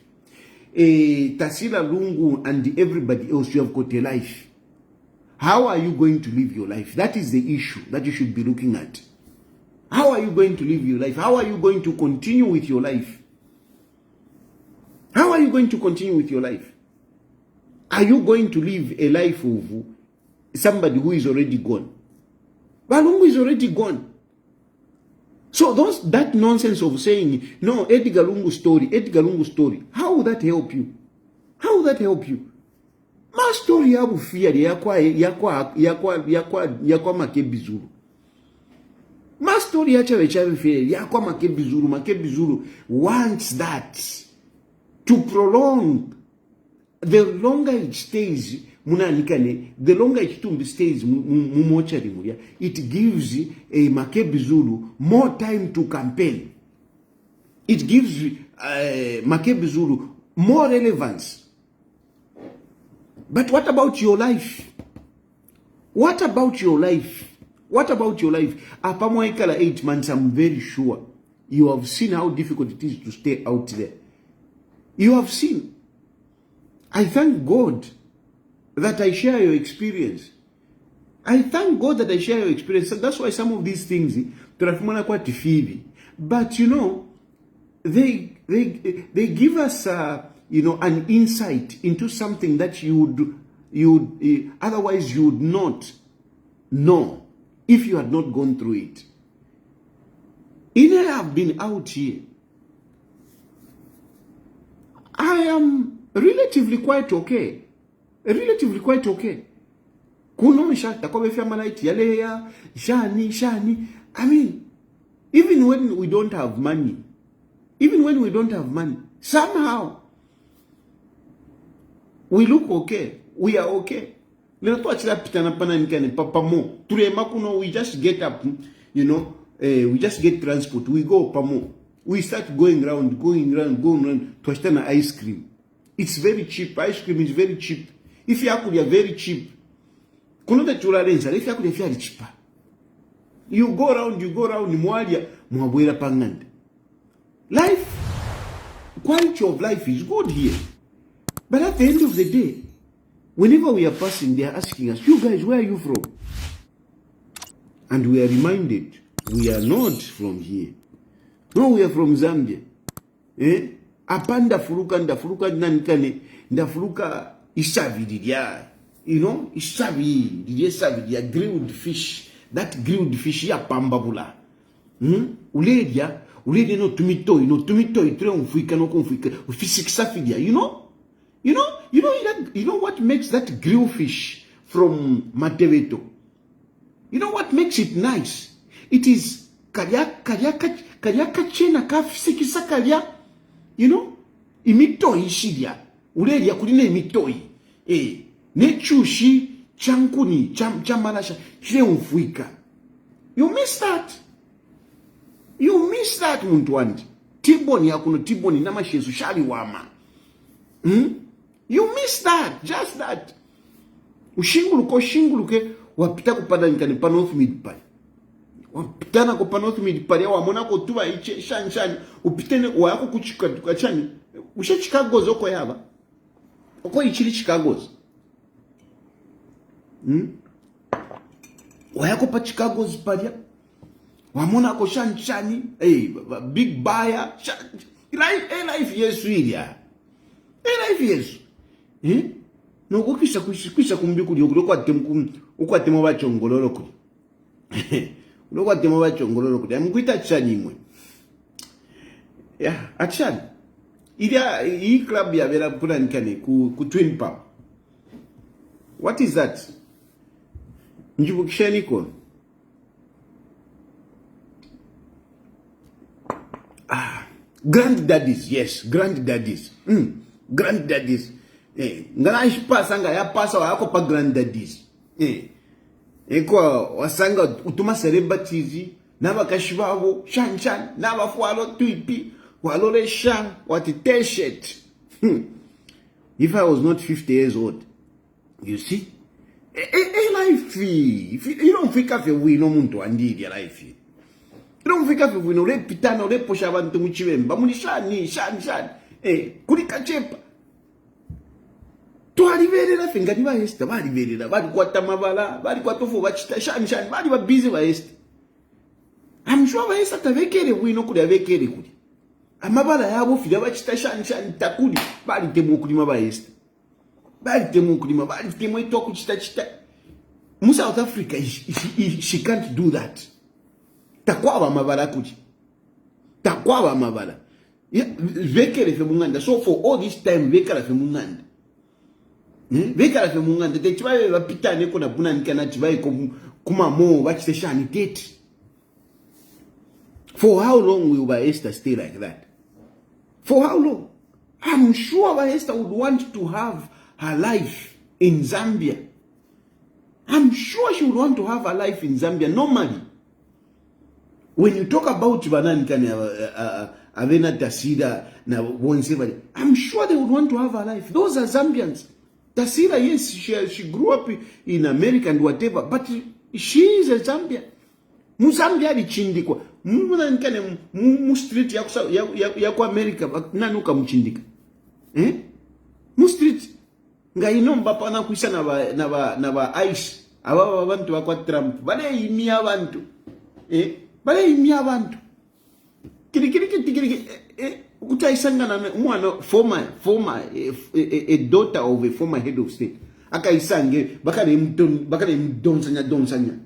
Tasila Lungu and everybody else, you have got a life. How are you going to live your life? That is the issue that you should be looking at. How are you going to live your life? How are you going to continue with your life? How are you going to continue with your life? Are you going to live a life of somebody who is already gone? Lungu is already gone. So that nonsense of saying, no, Edgar Lungu story, how will that help you? How will that help you? Ma story yabu fear yakwa Makebi Zulu. Ma story yachawe fear yakwa Makebi Zulu. Makebi Zulu wants that to prolong. The longer it stays, the longer it stays, it gives a Makebi Zulu more time to campaign. It gives Makebi Zulu more relevance. But what about your life? What about your life? What about your life? Apamwaikala 8 months, I'm very sure you have seen how difficult it is to stay out there. You have seen. I thank God that I share your experience. I thank God that I share your experience. So that's why some of these things, but they give us an insight into something that you would otherwise you would not know if you had not gone through it. I have been out here. I am relatively quite okay. Kuno shata kwa malaiti yaleya shani. I mean, even when we don't have money, somehow we look okay. We are okay. We just get up, we just get transport. We go pamo. We start going around to ashitana ice cream. It's very cheap. Ice cream is very cheap. If you are very cheap, if you are cheaper, you go around, life, quality of life is good here. But at the end of the day, whenever we are passing, they are asking us, you guys, where are you from? And we are reminded, we are not from here. No, we are from Zambia. Apanda ndafuruka isavi didia. Isavi didia grilled fish. That grilled fish ya pambabula. Uledia no tumito itre mfuika no konfuika. Ufisikisa fidia. You know what makes that grilled fish from Mateveto? You know what makes it nice? It is kalya kachena kafisikisa kalya, you know, imitoi shilya, ulelia kulina imitoi, nechushi, chankuni, chamarasha, chemfuika. You miss that. You miss that, muntu wandi. Tiboni yakuno, tiboni namashezu shali wama. You miss that, just that. Ushinguluke, wapita kupadanikani pa North Mid pale. Wapitana kwa North Mid pale, wamona kutuwa iche, shani, upitene, wayako kuchika, tukachani. Ushe Chicago's oko yaba. Oko ichili Chicago's. Wayako pa Chicago's pale. Wamona ko shani, big buyer, life yesu ilia. Life yesu. No kukisha kumbi kuli ukwa temo bachongololo kuli. Ukwa temo bachongololo kuli. Amkuita chani mwe. Yeah, achani. Hii club ya vera pula nikane ku Twin Power. What is that? Njibukisha niko. Granddaddies, yes, granddaddies. Granddaddies. Ngana ishipasa nga ya pasa wa yako pa granddaddies. Kwa wasanga utuma celebrities naba kashibabo shan naba fualo tuipi walole shan wati t-shirt. If I was not 50 years old, you see, life, you don't think of a win muntu andidi life. You don't think of a win ule pitana ule posha abantu muchibemba muni shani kuri kachepa. To aliverera finga ni baesta bali verera bali kwata mabala bali kwatofu bachita shani bali ba busy baesta. I'm sure baesta tavekere wino kuli avekere kuli. Amabala yabo fida bachita shani takuli bali temu kulima baesta. Bali temu kulima bali temu ito kuchita. Mu South Africa she can't do that. Takwaba mabala kuli. Takwaba mabala. Vekere fe munganda. So for all this time vekere fe munganda. Vekara fe munganda te chibaye bapita neko na buna nikana chibaye kuma mo bachite shani tete. For how long will Esther stay like that? For how long? I'm sure Esther would want to have her life in Zambia. I'm sure she would want to have her life in Zambia normally. When you talk about Bananikane Avena Tasila na Wonsevali, I'm sure they would want to have her life. Those are Zambians. Tasila, yes, she grew up in America and whatever, but she is a Zambian. Muzambia lichindikwa. Muna nkane mu street ya kwa America nanuka mchindika. Mu street nga inomba pana kuisa na ba ice. Aba abantu bakwa Trump. Bale imia abantu. Bale imia abantu. Kiri. Kutaisanga na mwana former a daughter of a former head of state. Akaisange bakale mdonsanya.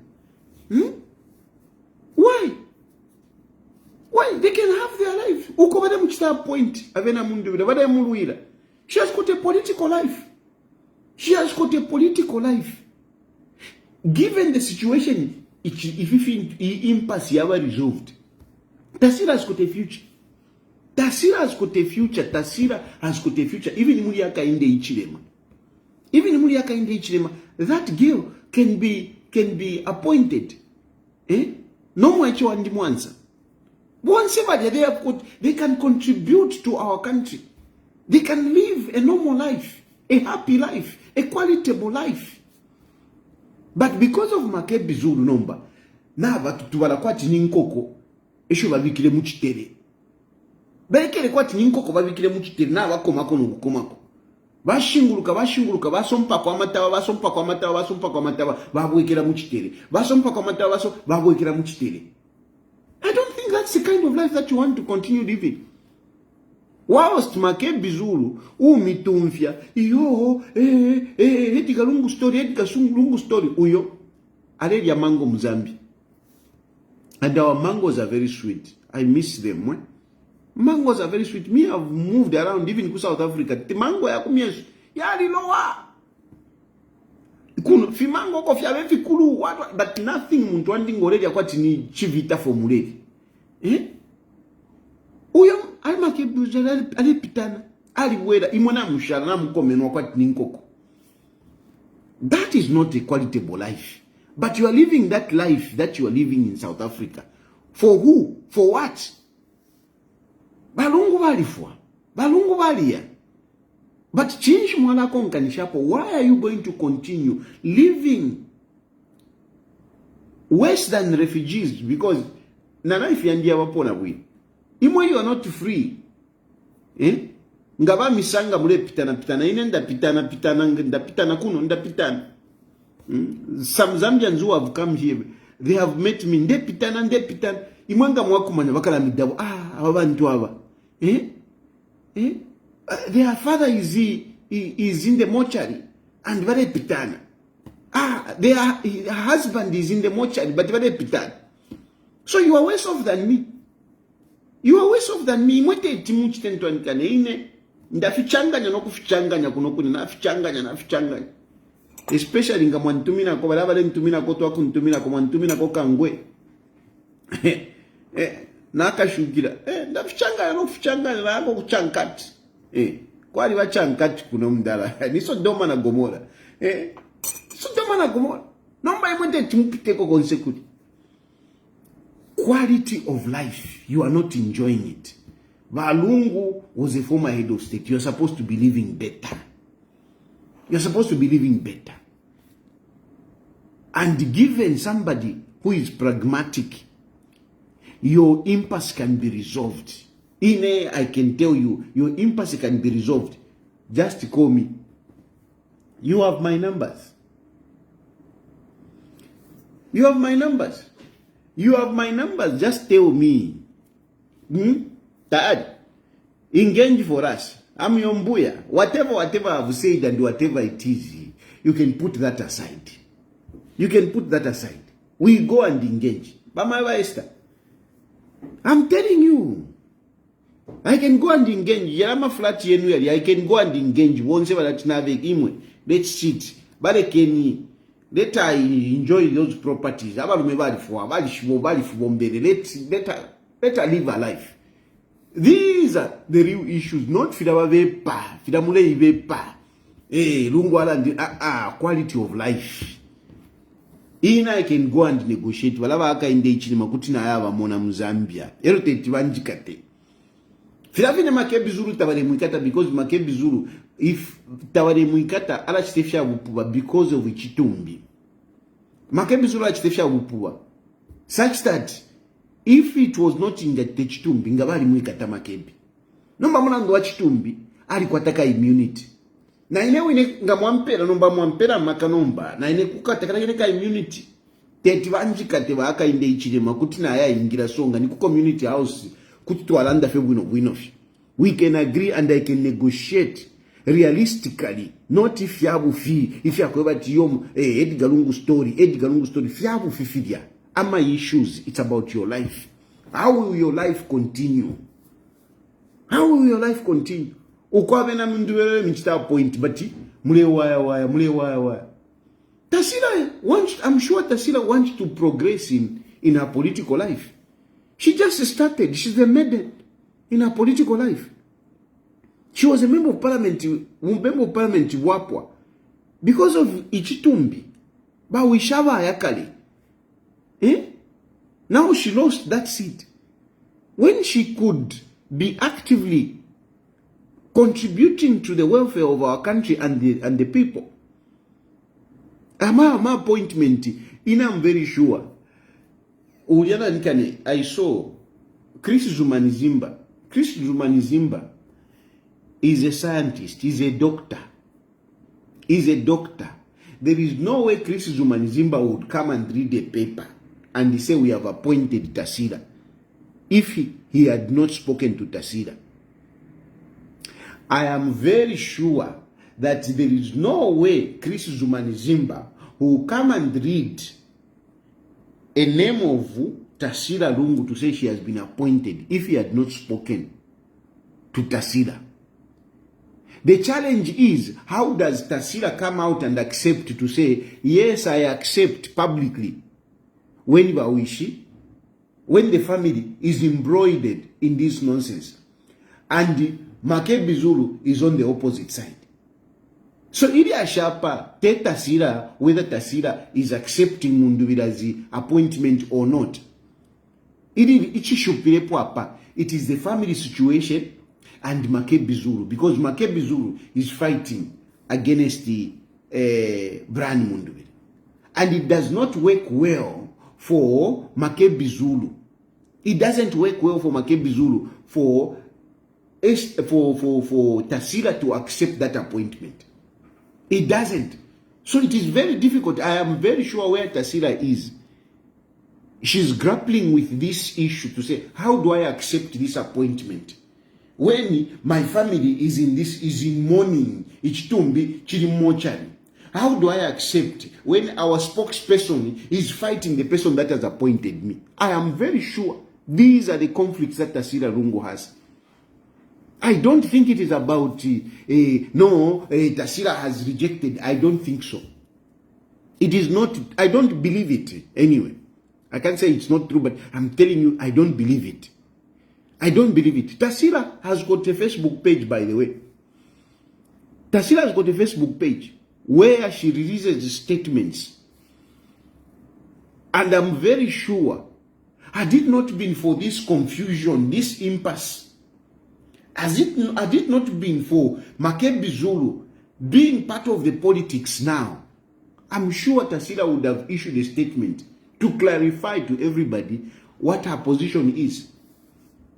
Why they can have their life? Uko bade mchita point avena Mundubile bade muluira. She has got a political life. She has got a political life. Given the situation, if impasse yaba resolved, Tasila has got a future. Tasila has got a future. Tasila has got a future. Even muri Hakainde Hichilema. Even muri Hakainde Hichilema, that girl can be appointed. No more and Mwanza. Once ever they can contribute to our country. They can live a normal life, a happy life, a qualitable life. But because of Makebi Zulu number, na batutubala kwati ninkoko, esho babikile muchitere. Bekele kwati ninkoko babikile muchitere na bakomako nukomako. Bashinguluka basompa kwa matawa babwekera muchitere. Basompa kwa matawa babwekera muchitere. I don't think that's the kind of life that you want to continue living. Whilst Makebi Zulu, mitumfya, Edgar Lungu story, uyo, already a mango Mzambi. And our mangoes are very sweet. I miss them. Mangoes are very sweet. Me, I've moved around even in South Africa. The mango ya kumiesu, yari lowa. Kuno, fi mango kofi ya vefi kulu, but nothing muntu wandi ngoredi ya kwa tini chivita formulate. Uyo ali Makebi Zulu ali pitana. Ali wera imona mushara na mkomenwa kwa ninkoko. That is not a qualitable life. But you are living that life that you are living in South Africa. For who? For what? Balungu balifwa. Balungu balia. But change mwana konkanishapo. Why are you going to continue living worse than refugees? Because nana if yandia wapona bwi. Imwe you are not free. Ngaba misanga mule pitana ine nda pitana kuno nda pitana. Some Zambians who have come here, they have met me nde pitana. Imwanga mwakumanya bakala midabo. Abantu aba. Their father is in the mortuary and very pitana. Their husband is in the mortuary but very pitana. So you are worse off than me. You are worse off than me. Mwete timuchi tentuanikane ine. Ndafichanganya no kufichanganya kunokuni nafichanganya. Especially nga mwantumina ko balabale ntumina ko twa kuntumina ko mwantumina ko kangwe. Nakashukira. Ndafichanganya no kufichanganya nako kuchankati. Kwali bachankati kuno mdala. Niso doma na gomora. So doma na gomora. Nomba imwete timupite ko konsekuri. Quality of life, you are not enjoying it. Lungu was a former head of state. You are supposed to be living better. You are supposed to be living better. And given somebody who is pragmatic, your impasse can be resolved. I can tell you, your impasse can be resolved. Just call me. You have my numbers. You have my numbers. You have my numbers. Just tell me. Dad, engage for us. I'm your mbuya. Whatever I've said and whatever it is, you can put that aside. You can put that aside. We go and engage. Bama Esther. I'm telling you. I can go and engage. Yama flat yenueli. I can go and engage. Won't say that navig imwe. Let's sit. But let I enjoy those properties. Let her live her life. These are the real issues, not Fidawavepa, Fidamule Vepa, Lungu quality of life. I can go and negotiate. Walava Hakainde Hichilema kutina yava mona Zambia. Erote tivanjikate. Filavine Makebi Zulu tawale mwikata because Makebi Zulu, if tawale mwikata ala chitefia wupuwa because of Chitumbi. Makebi Zulu ala chitefia wupuwa. Such that if it was not in the Chitumbi, ngabali mwikata Makebi. Nomba muna ndo wa Chitumbi, ali kwa taka immunity. Na inewe ngamwampera, nomba mwampera makanomba. Na ine kukata kana immunity. Teti vanjikate wa Hakainde Hichilema kutina ya ingira songa ni ku community house. We can agree and I can negotiate realistically, not if you have fee, if you have Edgar Lungu story, if you have fifidia. And my issues, it's about your life. How will your life continue? How will your life continue? Ukwabena Mundubile michita point, but mule waya. Tasila wants, I'm sure Tasila wants to progress in her political life. She just started. She's a maiden in her political life. She was a member of parliament Wapwa because of Ichitumbi. But we shava yakali. Now she lost that seat. When she could be actively contributing to the welfare of our country and the people. My appointment, I'm very sure. I saw Chris Zumanizimba. Chris Zumanizimba is a scientist, he's a doctor. There is no way Chris Zumanizimba would come and read a paper and say we have appointed Tasilla if he had not spoken to Tasilla. I am very sure that there is no way Chris Zumanizimba will come and read a name of Tasila Lungu to say she has been appointed if he had not spoken to Tasilla. The challenge is, how does Tasilla come out and accept to say, yes, I accept publicly when Bawishi, when the family is embroidered in this nonsense. And Makebi Zulu is on the opposite side. So ili ashapa te Tasila whether Tasila is accepting Mundubile's appointment or not. It is the family situation and Makebi Zulu, because Makebi Zulu is fighting against the Brian Mundubile. And it does not work well for Makebi Zulu. It doesn't work well for Makebi Zulu for Tasila to accept that appointment. It doesn't. So it is very difficult. I am very sure where Tasila is. She's grappling with this issue to say, how do I accept this appointment? When my family is in mourning, Ichitumbi, Chirimochari. How do I accept when our spokesperson is fighting the person that has appointed me? I am very sure these are the conflicts that Tasila Lungu has. I don't think it is about, Tasila has rejected. I don't think so. It is not, I don't believe it anyway. I can't say it's not true, but I'm telling you, I don't believe it. I don't believe it. Tasila has got a Facebook page, by the way. Tasila has got a Facebook page where she releases statements. And I'm very sure, had it not been for this confusion, this impasse, had it not been for Makebi Zulu being part of the politics now, I'm sure Tasila would have issued a statement to clarify to everybody what her position is.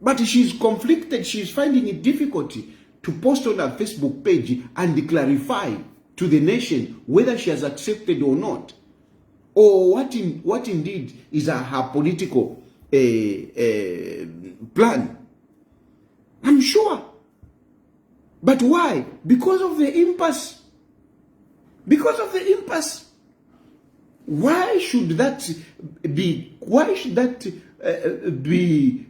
But she's conflicted. She's finding it difficult to post on her Facebook page and clarify to the nation whether she has accepted or not, or what indeed is her political plan. I'm sure. But why? Because of the impasse. Because of the impasse. Why should that be? Why should that be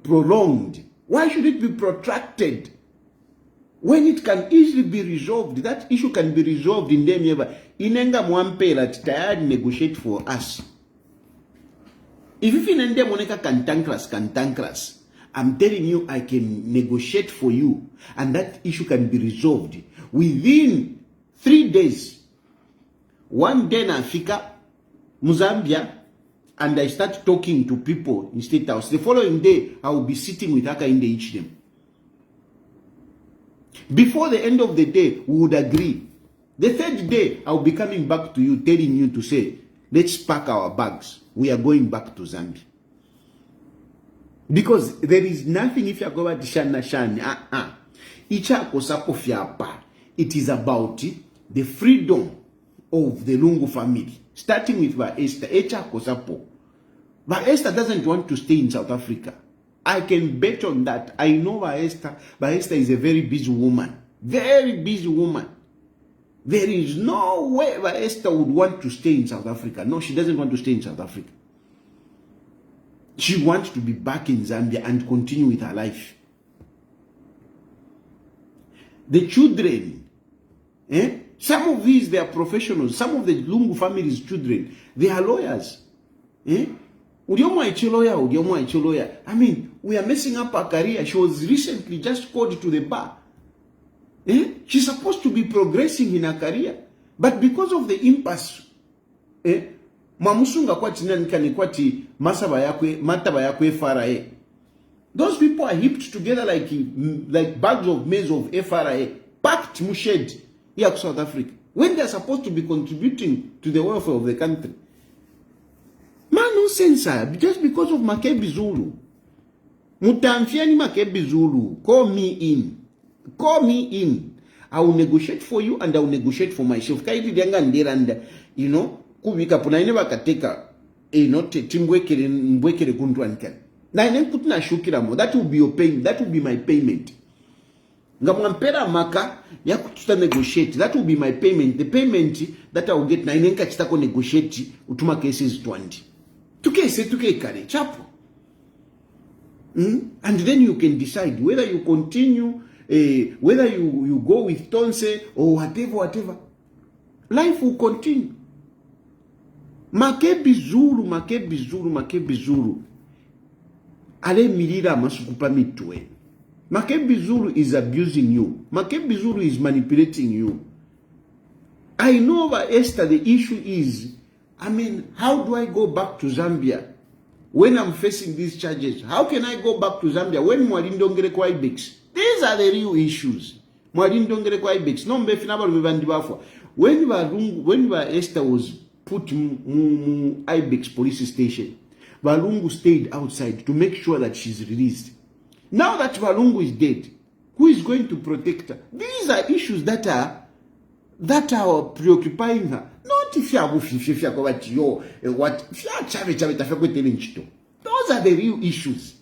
prolonged? Why should it be protracted when it can easily be resolved? That issue can be resolved in them ever. Inenga mwampela tayari negotiate for us. If inende moneka cantankerous, I'm telling you, I can negotiate for you, and that issue can be resolved within 3 days. One day na Africa, Zambia, and I start talking to people in State House. The following day, I will be sitting with Hakainde Hichilema. Before the end of the day, we would agree. The third day, I will be coming back to you, telling you to say, let's pack our bags. We are going back to Zambia. Because there is nothing if you are going to Shana. It is about the freedom of the Lungu family, starting with Esther. Esther doesn't want to stay in South Africa. I can bet on that. I know Esther is a very busy woman. Very busy woman. There is no way Esther would want to stay in South Africa. No, she doesn't want to stay in South Africa. She wants to be back in Zambia and continue with her life. The children, some of these, they are professionals. Some of the Lungu family's children, they are lawyers. I mean, we are messing up her career. She was recently just called to the bar. She's supposed to be progressing in her career. But because of the impasse, those people are heaped together like bags of maize of FRA, packed mushed here to South Africa, when they are supposed to be contributing to the welfare of the country. Man, no sense, just because of Makebi Zulu. Mutamfiani Makebi Zulu, call me in. Call me in. I will negotiate for you and I will negotiate for myself. You know, kubika puna ineba kateka, timbwekele mbwekele kuntuankan. Na inenkutina shukira mo. That will be your payment. That will be my payment. Ngamwampera maka ya kututa negotiate. That will be my payment. The payment that I will get na inenka chitako negotiate utuma cases 20. Tuke kare chapo. And then you can decide whether you continue, whether you go with Tonse or whatever. Life will continue. Makebi Zulu. Ale milira masukupa mitwe. Makebi Zulu is abusing you. Makebi Zulu is manipulating you. I know that Esther, the issue is, I mean, how do I go back to Zambia when I'm facing these charges? How can I go back to Zambia when Mwalindongere kwa Ibex? These are the real issues. Mwalindongere kwa Ibex. No mbefinaba lumibandibafwa. When Esther was put in Ibex police station, Valungu stayed outside to make sure that she's released. Now that Valungu is dead, who is going to protect her? These are issues that are preoccupying her. Not if you what those are the real issues.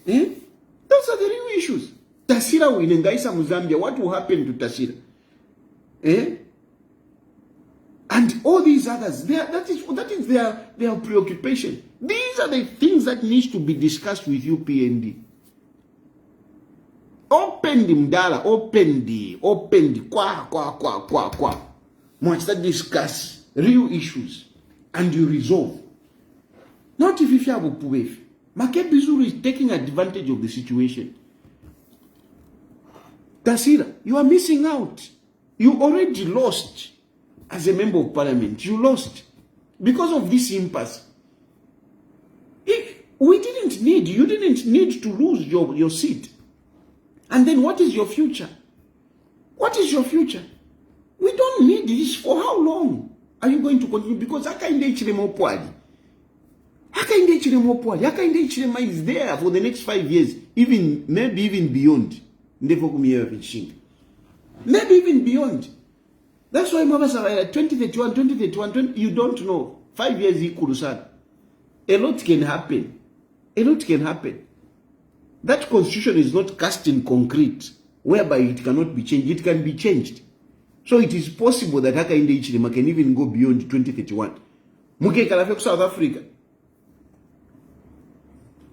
Those are the real issues. Tasila winengaisa Zambia. What will happen to Tasila? And all these others, that is their preoccupation. These are the things that needs to be discussed with you, PND. Open the mdala, open the kwa. Must discuss real issues and you resolve. Not if you have a puwef. Makebi Zulu is taking advantage of the situation. Tasila, you are missing out. You already lost as a member of parliament. You lost because of this impasse. You didn't need to lose your seat. And then what is your future? What is your future? We don't need this. For how long are you going to continue? Because Hakainde Hichilema is there for the next 5 years, maybe even beyond. Maybe even beyond. That's why Mabasa 2031, you don't know. 5 years Ikurusan. A lot can happen. That constitution is not cast in concrete, whereby it cannot be changed. It can be changed. So it is possible that Hakainde Hichilema can even go beyond 2031. Muke kalafek South Africa.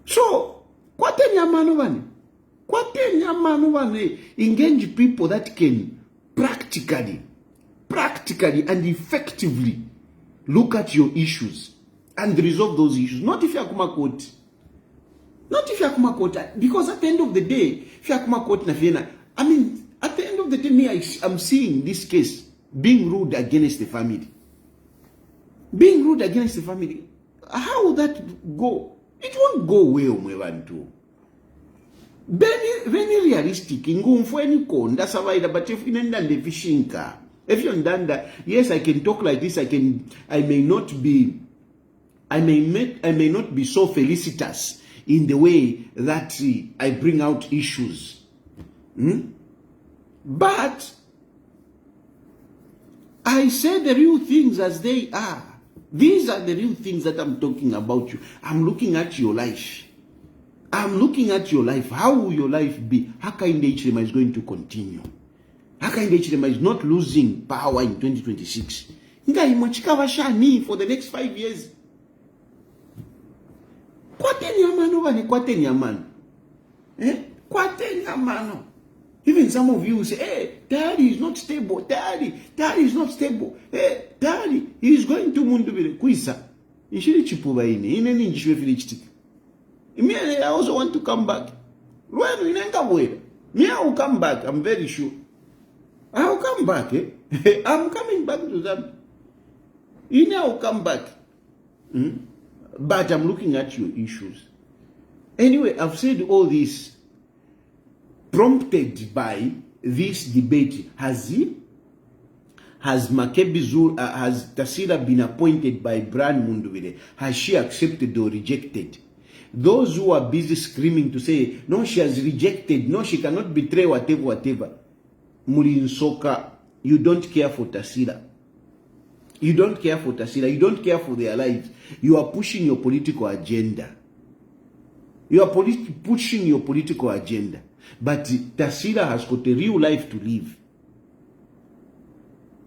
So, kwatenya manu engage people that can practically and effectively look at your issues and resolve those issues. Not if you are Kumakoti. Because at the end of the day, if you are Kumakoti na Vienna, I mean, at the end of the day, I'm seeing this case being ruled against the family. How will that go? It won't go well, Mwevantu. Very realistic. But if you're ndanda, yes, I can talk like this. I may not be so felicitous in the way that I bring out issues. But I say the real things as they are. These are the real things that I'm talking about you. I'm looking at your life. How will your life be? Hakainde Hichilema is going to continue. Hakainde Hichilema is not losing power in 2026. For the next 5 years. Even some of you say, hey, Daddy is not stable. Daddy is not stable. Hey, Daddy, he is going to Mundubile. Kuisa. I also want to come back. Me, I will come back. I'm very sure. I will come back. I'm coming back to Zambia. I will come back. But I'm looking at your issues. Anyway, I've said all this prompted by this debate. Has Makebi Zulu, has Tasila been appointed by Brian Mundubile? Has she accepted or rejected? Those who are busy screaming to say, no, she has rejected, no, she cannot betray, whatever. Mulinsoka, you don't care for Tasila. You don't care for their lives. You are pushing your political agenda. But Tasila has got a real life to live.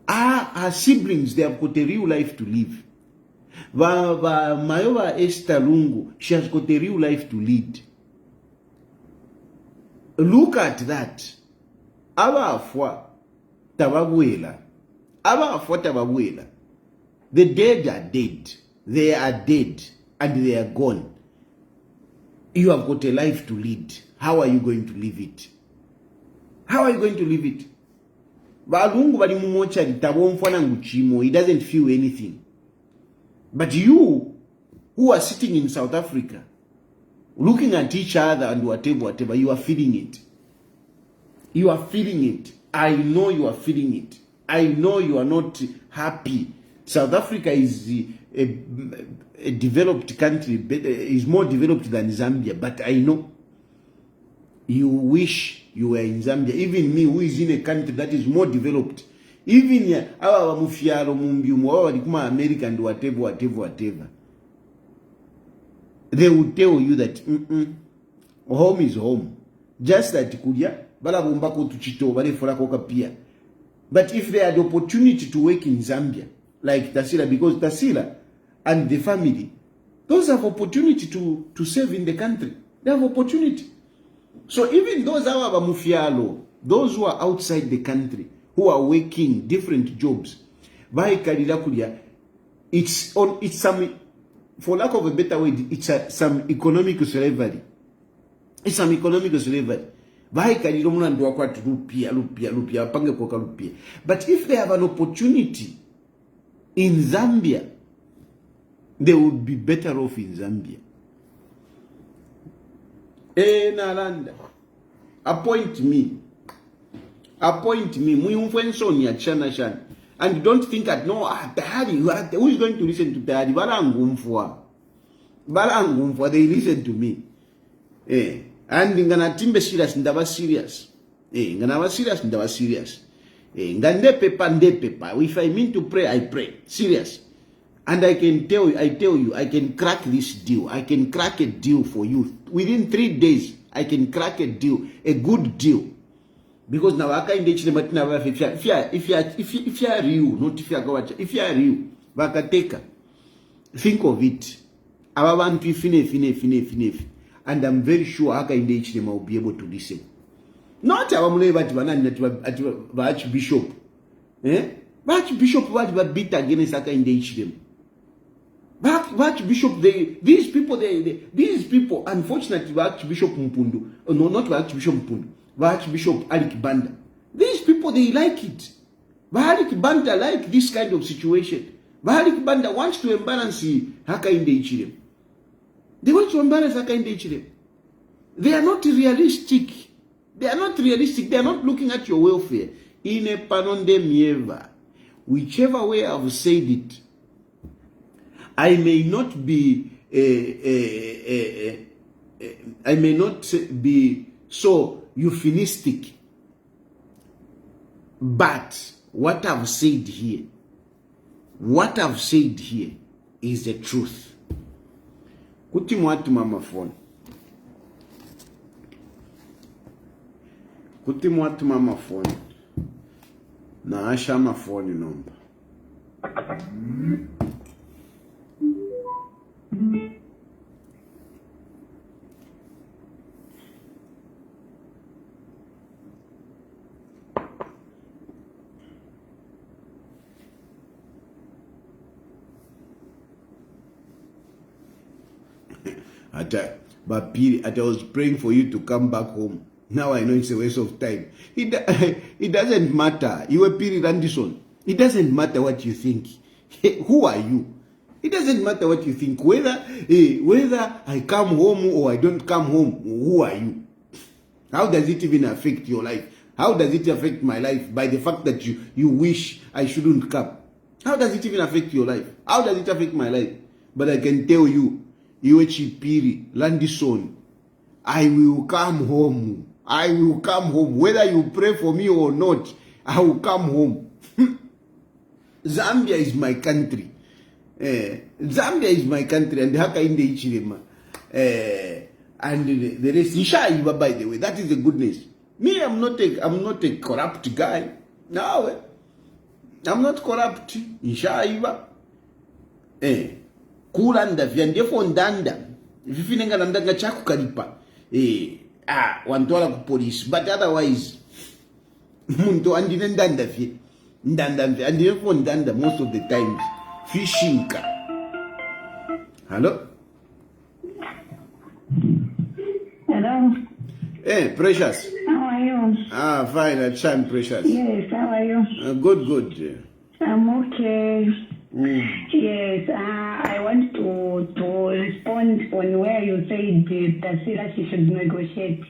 Her siblings, they have got a real life to live. Mayowa Edgar Lungu, she has got a real life to lead. Look at that. Abafwa tababuela. The dead are dead. They are dead and they are gone. You have got a life to lead. How are you going to live it? How are you going to live it? He doesn't feel anything. But you, who are sitting in South Africa, looking at each other and whatever, you are feeling it. You are feeling it. I know you are feeling it. I know you are not happy. South Africa is a developed country, is more developed than Zambia, but I know you wish you were in Zambia. Even me, who is in a country that is more developed, even our mufiaro mumbiumo, America and whatever, they will tell you that home is home. Just that kudia balabumbako tuchito bale fola pia. But if they had the opportunity to work in Zambia, like Tasilla, because Tasilla and the family, those have opportunity to serve in the country. They have opportunity. So even those mufialo, those who are outside the country, who are working different jobs, it's some, for lack of a better word, it's some economic slavery. It's some economic slavery. But if they have an opportunity in Zambia, they would be better off in Zambia. Nalanda, appoint me. And don't think that no, Tayali, who is going to listen to Tayali? Balangumfwa, they listen to me. And ngana timbe serious, ndaba serious. Ngana serious. Ngande pepa. If I mean to pray, I pray. Serious. And I tell you, I can crack this deal. I can crack a deal for you. Within 3 days, I can crack a deal, a good deal. Because now Hakainde Hichilema, if you are real, not if you are going, if you are real, Vakateka, think of it. Fine. And I'm very sure Hakainde Hichilema will be able to listen. Not our Archbishop. Archbishop was beat against Hakainde Hichilema. Archbishop, these people, unfortunately, Archbishop Mpundu, no, not Archbishop Mpundu, Archbishop Alik Banda. These people, they like it. Alik Banda like this kind of situation. Alik Banda wants to embarrass Hakainde Hichilema. They want to embarrass Hakainde Hichilema. They are not realistic. They are not looking at your welfare. In a panonde mieva, whichever way I've said it, I may not be so euphemistic, but what I've said here is the truth. Kutimwatu mama phone. Na asha ma phone number. I was praying for you to come back home. Now I know it's a waste of time. It doesn't matter. You are Piri Randison. It doesn't matter what you think. Who are you? It doesn't matter what you think. Whether I come home or I don't come home, who are you? How does it even affect your life? How does it affect my life by the fact that you wish I shouldn't come? How does it even affect your life? How does it affect my life? But I can tell you, Piri Landison, I will come home. I will come home. Whether you pray for me or not, I will come home. Zambia is my country. Zambia is my country, and Hakainde Hichilema. And the rest, Ishaiba, by the way, that is the goodness. Me, I'm not a corrupt guy. No, I'm not corrupt. Ishaiba. Kulanda vyandefo ndanda. Vifinenga ndanga chaku kalipa. Wantola ku police, but otherwise muntu andine ndanda vye. Ndanda vye andefo ndanda most of the times. Fishinka. Hello? Hello. Hey, Precious. How are you? Fine. I'm Precious. Yes, how are you? Good. I'm okay. Yes, I want to respond on where you said Tasila she should negotiate.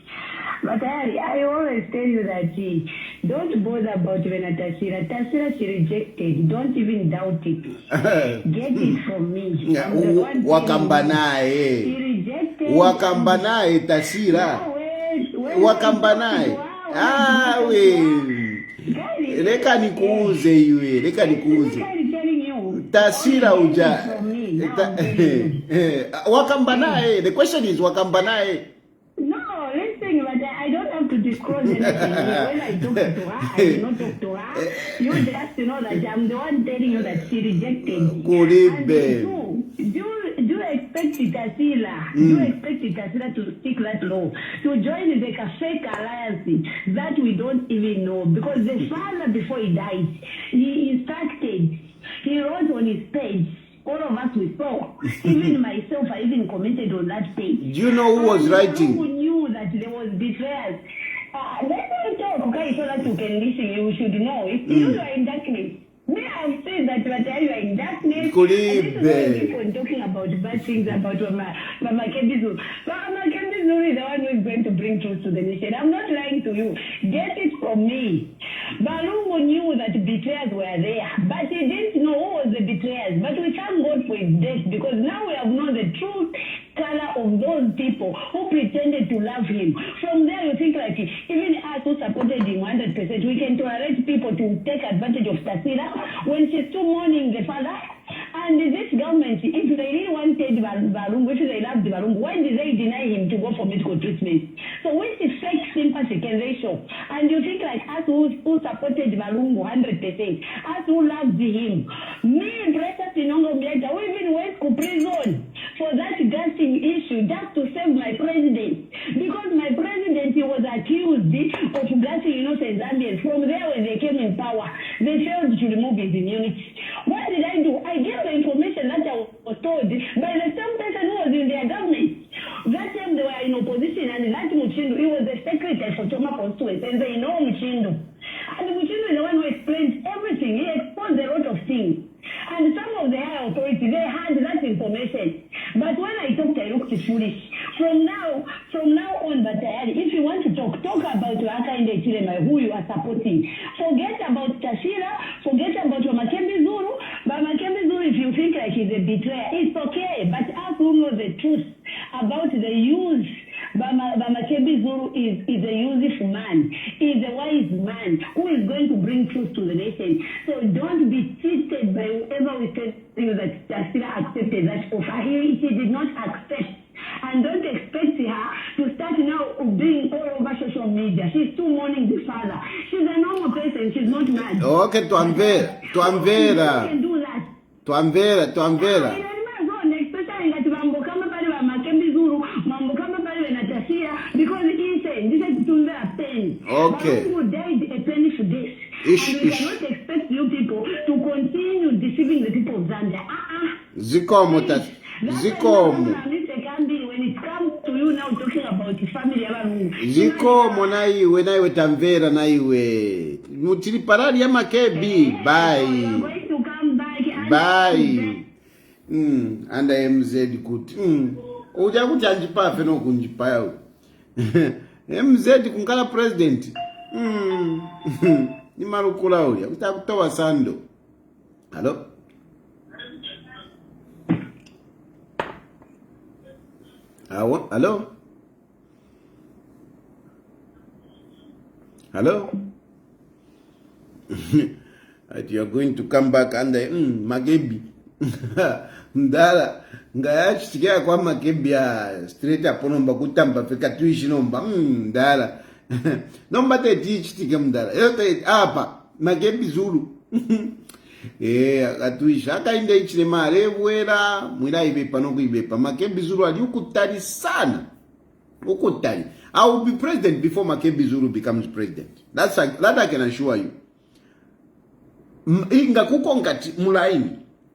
But I always tell you that don't bother about when Tasila. Tasila she rejected. Don't even doubt it. Get it from me. Wakambanae. She rejected. Wakambanae Tasila. Wakambanae. Leka nikuuze iwe. Leka nikuuze. Tasila uja. Wakambanae. The question is wakambanae. No, listen, but I don't have to disclose anything. When I talk to her, I did not talk to her. You just know that I'm the one telling you that she rejected. Do you expect Tasila? Do you expect Tasila to stick that law? To join the fake alliance that we don't even know? Because the father, before he died, he instructed, he wrote on his page, all of us we saw. Even myself, I even commented on that page. Do you know who was writing? Who knew that there was betrayers? Let me talk, okay, so that you can listen. You should know. If you are in darkness, may I have said that but you are in darkness. People talking about bad things about Makebi Zulu. Makebi Zulu is the one who is going to bring truth to the nation. I'm not lying to you. Get it from me. Lungu knew that betrayers were there, but he didn't know who was the betrayers. But we thank God for his death, because now we have known the truth color of those people who pretended to love him. From there, you think like even us who supported him 100%, we can tolerate people to take advantage of Tasila when she's still mourning the father. And this government, if they really wanted Lungu, if they loved Lungu, why did they deny him to go for medical treatment? So which is fake sympathy can they show? And you think like us who supported Lungu 100%, us who loved him, me, Precious Inongo Mieta, we even went to prison for that gasting issue just to save my president. Because my president, he was accused of gasting innocent Zambians. From there, when they came in power, they failed to remove his immunity. What did I do? I gave the information that I was told by the same person who was in their government. That time they were in opposition, and that Muchindu, he was the secretary for Choma constituency, and they know Muchindu. And Muchindu is the one who explains everything. He exposed a lot of things. And some of the higher authorities, they had that information. But when I talked, I looked foolish. From now on, but if you want to talk about Hakainde Hichilema, who you are supporting. Forget about Tasila, forget about Makebi Zulu. But Makebi Zulu, if you think like he's a betrayer, it's okay. But us who know the truth about the use, Makebi Zulu is a useful man, is a wise man who is going to bring truth to the nation. So don't be cheated by whoever we tell you that Tasila accepted that offer. She did not accept. And don't expect her to start now being all over social media. She's still mourning the father. She's a normal person. She's not mad. Okay, Tuamvera. You can do that. Tuamvera. Because this is to a pen. Okay. People died a penny for this. And we cannot expect you people to continue deceiving the people of Zambia. Zikomo. When it comes to you now talking about the family of Lungu. Zikomo naiwe tamvera naiwe. Mutili parali ya Makebi. Bye. You are going to come back. Bye. And I am MZ good. Uja kuti anjipafe no kunjipa yao. MZ kunkala president. Ni marukula uli. Kutoa sando. Hello? Hello? Hello? You are going to come back and Makebi. Ndala ngaya chitikia kwa Makebi straight up nomba kutamba fika tuishi nomba ndala nomba te chitikia mdala yote hapa Makebi Zulu atuishi Hakainde Hichilema rewera mwira ibepa no kuibepa Makebi Zulu ali ukutali sana ukutali. I will be president before Makebi Zulu becomes president. That I can assure you. Inga kuko ngati mulaini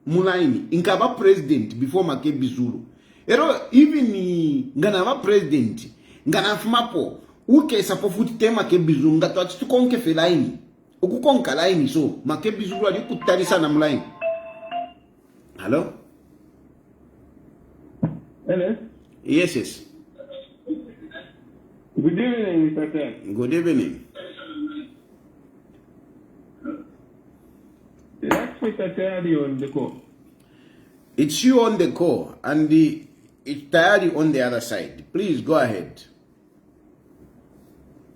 mulaini inkaba president before Makebi Zulu. Ero even ngana president ngana fumapo uke sapofuti tema Makebi Zulu ngato tukonke felaini ukukonka laini so Makebi Zulu ali kutarisa na mulaini. Hello? Hello? Yes. Good evening, Mr. Tayali. Good evening. That's Mr. Tayali on the call. It's you on the call and it's Tayali on the other side. Please go ahead.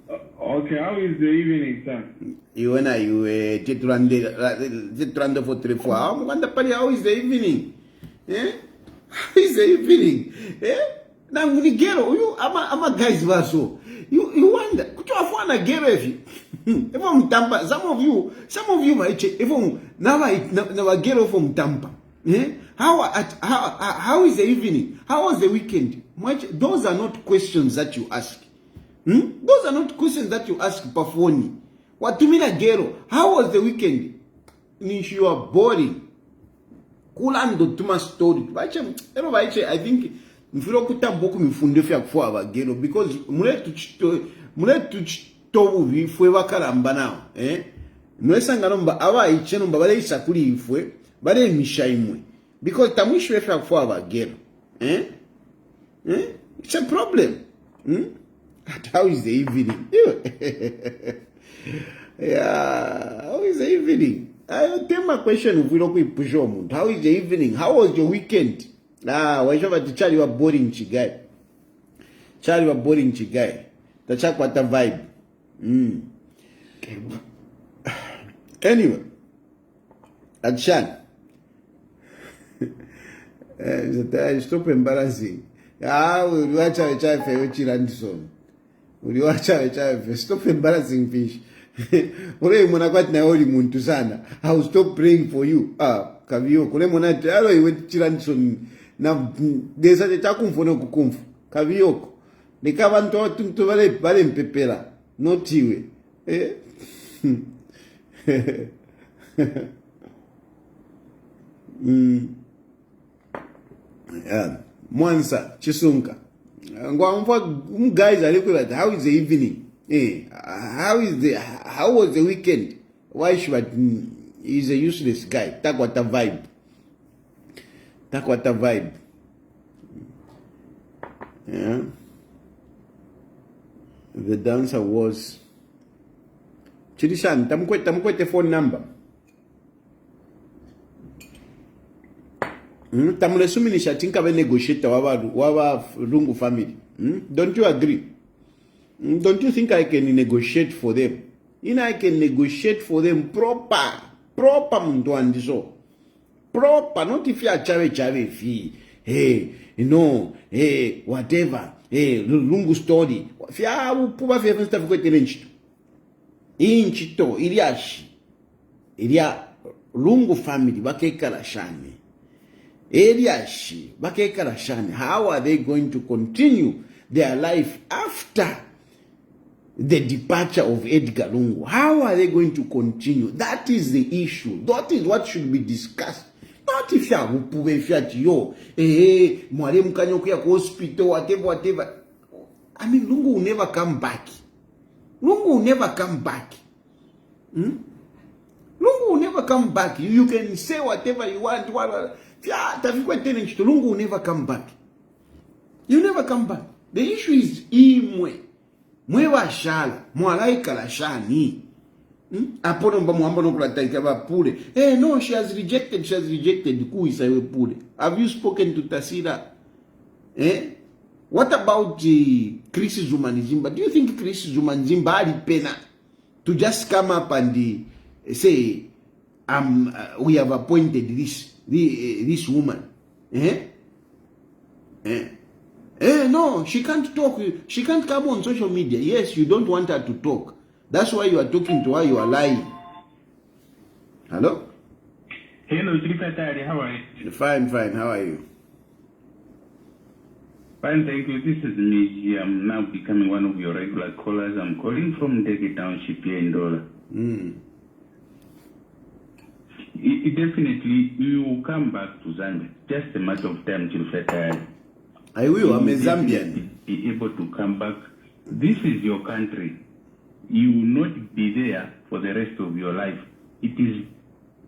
Okay, how is the evening, sir? You and I, you Tetrande for 3 4. How is the evening? Eh? How is the evening? Eh? Now Munigero, you ama guys vaso. You wonder, could you afford a gero if you Tampa? Some of you might even never gero from Tampa. Eh? How is the evening? How was the weekend? Those are not questions that you ask. Those are not questions that you ask Pafoni. What do you mean a gero? How was the weekend? You are boring. Kulando tuma story. I think mfilo kutamboku mifundefya kwa abagero because mule tuchitobu vifwe wakaramba nao. Nwesa nganomba awa ichenomba bale isakuli ifwe bale mishaimwe because tamwishwe fya kwa abagero. It's a problem. How is the evening? Yeah, how is the evening? I tell my question if we don't push on. How is the evening? How was your weekend? Why should I tell you a boring chigai? Tell you a boring chigai. The check what the vibe. Anyway, Adshan. Stop embarrassing. We'll watch our child for which ransom. We'll watch our child. Stop embarrassing fish. Kule mwana na oli muntu sana. I will stop praying for you. Kavio kule mwana alo iwe chiranson na desa de takumfona kukumfu. Kavio nikaba nto bale mpepera. Not iwe. Yeah. Mwansa Chisunka. Guys are looking at how is the evening? How was the weekend? Why should he's a useless guy? Takwata vibe. Yeah. The dancer was Chirishan, tamkwete phone number. Tamulesumi ni shatinka be negotiate waba Lungu family. Don't you agree? Don't you think I can negotiate for them? I can negotiate for them proper muntu andiso. Proper, not if you are chave fee. Hey, whatever. Hey, Lungu story. Fia upuba fia stuff kwete nenchito. Inchito, ilia Lungu family bakekala shani. How are they going to continue their life after the departure of Edgar Lungu? How are they going to continue? That is the issue. That is what should be discussed. Not if you are mwalimu kanyoku ya hospital, whatever. I mean, Lungu will never come back. Lungu will never come back. Lungu will never come back. You can say whatever you want. Lungu will never come back. You never come back. The issue is mwewa shala mwalaika la shani. Apono mba muambono kula taikaba pule. No, she has rejected kuisa we pule. Have you spoken to Tasila? What about Chris Zumanizimba? Do you think Chris Zumanizimba had pena to just come up and say we have appointed this woman? No, she can't talk. She can't come on social media. Yes, you don't want her to talk. That's why you are talking to her. You are lying. Hello? Hello, Chilufya Tayali. How are you? Fine. How are you? Fine, thank you. This is me. I'm now becoming one of your regular callers. I'm calling from Ndege Township here in Dola. Definitely, you will come back to Zambia. Just a matter of time, Chilufya Tayali. I will. I'm a Zambian. Be able to come back. This is your country. You will not be there for the rest of your life. It is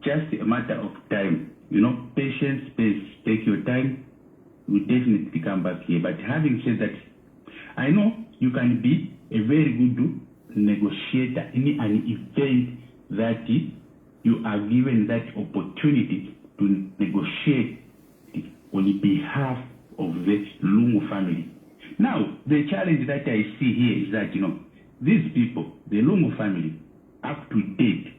just a matter of time. You know, patience, space. Take your time. You will definitely come back here. But having said that, I know you can be a very good negotiator in an event that you are given that opportunity to negotiate on behalf of the Lungu family. Now, the challenge that I see here is that, you know, these people, the Lungu family, up to date,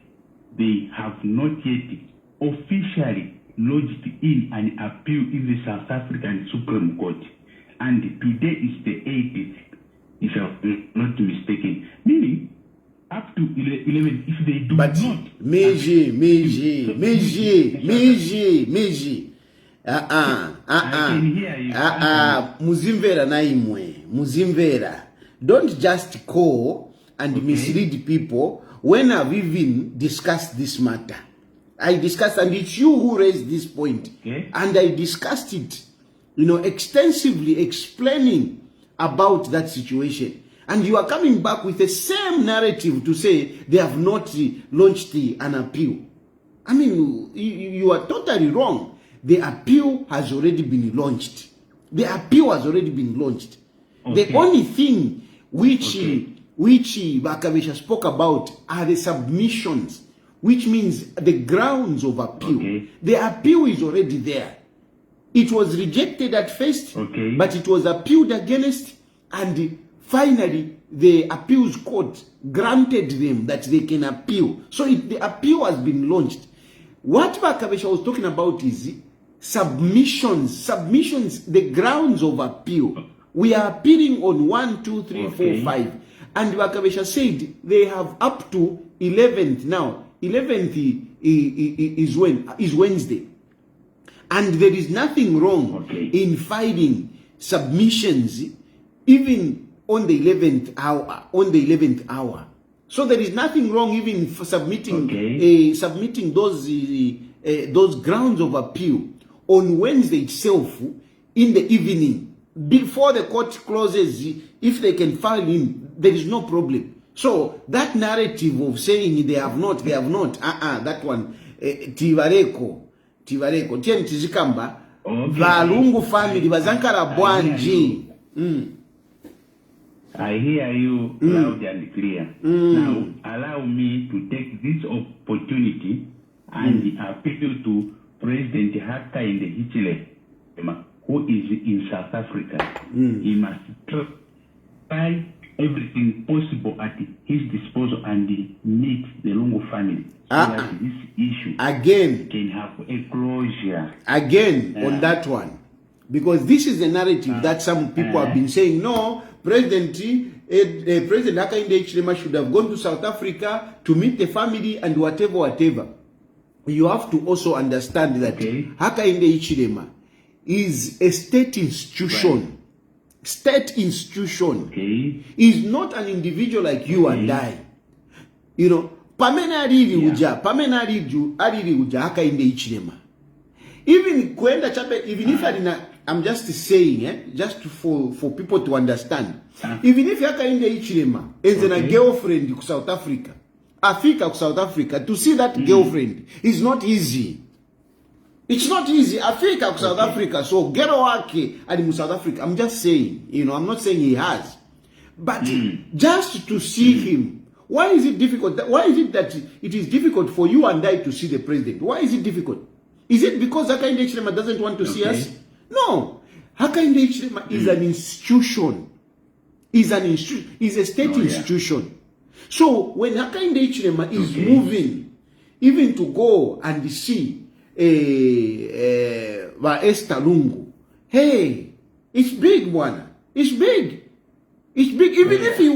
they have not yet officially lodged in an appeal in the South African Supreme Court. And today is the 8th, if I'm not mistaken. Meaning, up to 11, if they do but not... Meji. Muzimvera naimwe. Muzimvera. Don't just call and mislead people when I've even discussed this matter. I discussed, and it's you who raised this point. And I discussed it, you know, extensively explaining about that situation. And you are coming back with the same narrative to say they have not launched an appeal. I mean, you are totally wrong. The appeal has already been launched. The appeal has already been launched. The only thing which Bakabesha spoke about are the submissions, which means the grounds of appeal. The appeal is already there. It was rejected at first, but it was appealed against, and finally the appeals court granted them that they can appeal. So the appeal has been launched. What Bakabesha was talking about is submissions, the grounds of appeal. We are appealing on 1, 2, 3, 4, 5. And Bakabesha said they have up to 11th now. 11th is Wednesday. And there is nothing wrong in filing submissions even on the 11th hour. So there is nothing wrong even for submitting submitting those grounds of appeal on Wednesday itself in the evening before the court closes. If they can file in, there is no problem. So that narrative of saying they have not, that one, Tivareko, Tien Tizikamba, Valungu family, Bazankara Bwanji. I hear you loud and clear. Now, allow me to take this opportunity and appeal to President Hakainde Hichilema, who is in South Africa. He must try everything possible at his disposal and meet the Lungu family so that this issue again can have a closure. Again, on that one. Because this is the narrative that some people have been saying, no, President Hakainde Hichilema should have gone to South Africa to meet the family and whatever. You have to also understand that Hakainde Hichilema is a state institution. State institution is not an individual like you and I. You know, Pamena Ariri Uja Hakainde Hichilema. Even Kwenda Chape, even if I'm just saying, just for people to understand. Even if Hakainde Hichilema is a girlfriend in South Africa, South Africa, to see that girlfriend is not easy. It's not easy. Africa, South Africa, so get away in South Africa. I'm just saying, you know, I'm not saying he has. But just to see him, why is it difficult? Why is it that it is difficult for you and I to see the president? Why is it difficult? Is it because Hakainde Hichilema doesn't want to see us? No. Hakainde Hichilema is an institution. Is a state institution. So when Hakainde Hichilema is moving, even to go and see Esther Lungu, hey, it's big one. It's big. It's big. Even if he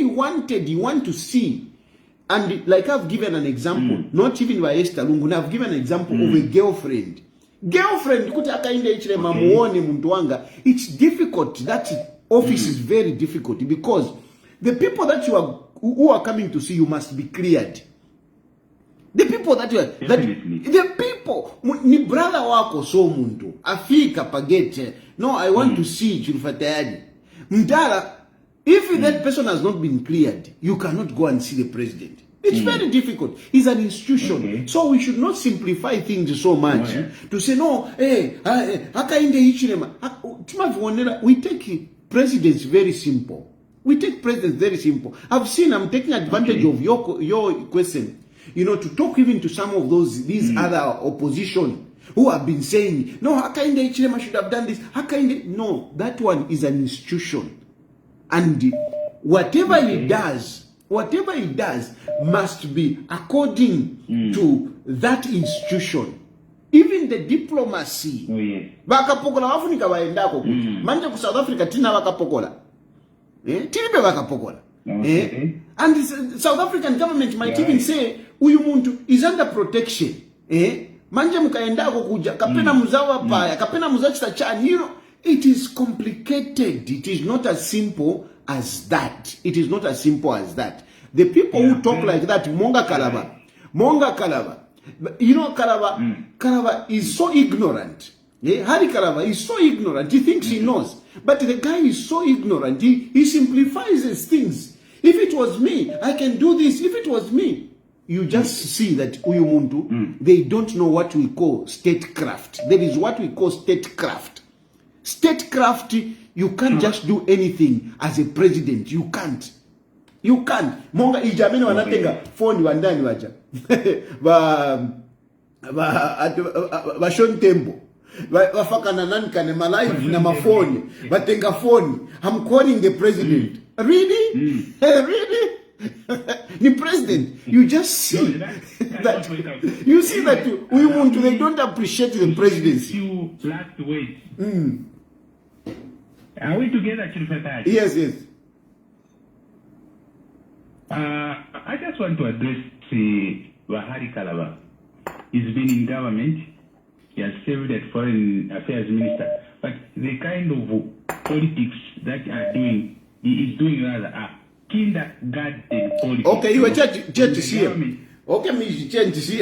wanted, he want to see. And like I've given an example, not even by Esther Lungu, I've given an example of a girlfriend. Kuti Hakainde Hichilema muone muntu wanga. It's difficult. That office is very difficult because the people that who are coming to see you must be cleared. The people that the people, ni brother wako so muntu, afika pagete, no, I want to see Chilufya Tayali. Mdala, if that person has not been cleared, you cannot go and see the president. It's very difficult. It's an institution. Okay. So we should not simplify things so much to say, no, hey, Hakainde Hichilema. We take presidents very simple. We take presidents very simple. I'm taking advantage of your question, to talk even to some of these other opposition who have been saying, no, Hakainde Hichilema should have done this. No, that one is an institution. And whatever he does must be according to that institution. Even the diplomacy. Vakapokola wafunika waendako kuti. Manje ku South Africa tina vakapokola. Tilibe vakapokola. And the South African government might even say uyu muntu is under protection. Manje mukaendako kuja kapena muzawa paya, kapena muzawa chitachani. It is complicated. It is not as simple as that. It is not as simple as that. The people who talk like that, Monga Kalaba. Kalaba is so ignorant. Hari Kalaba is so ignorant. He thinks he knows. But the guy is so ignorant. He simplifies his things. If it was me, I can do this. If it was me. You just see that Uyumuntu, they don't know what we call statecraft. There is what we call statecraft. Statecraft, you can't just do anything as a president. You can't. Monga ijameni wanatenga phone wandani waja. Shon tembo. Wafaka na nani kane malive na mafoni. Watenga phone. I'm calling the president. Really? Really? The president, you just see that you see that they don't appreciate the presidency. You last wait. Are we together, Chilufya Tayali? Yes. I just want to address Wahari Kalaba. He's been in government. He has served as foreign affairs minister. But the kind of politics that he is doing rather kindergarten politics. Okay, you were change to see him. Okay, me change to see.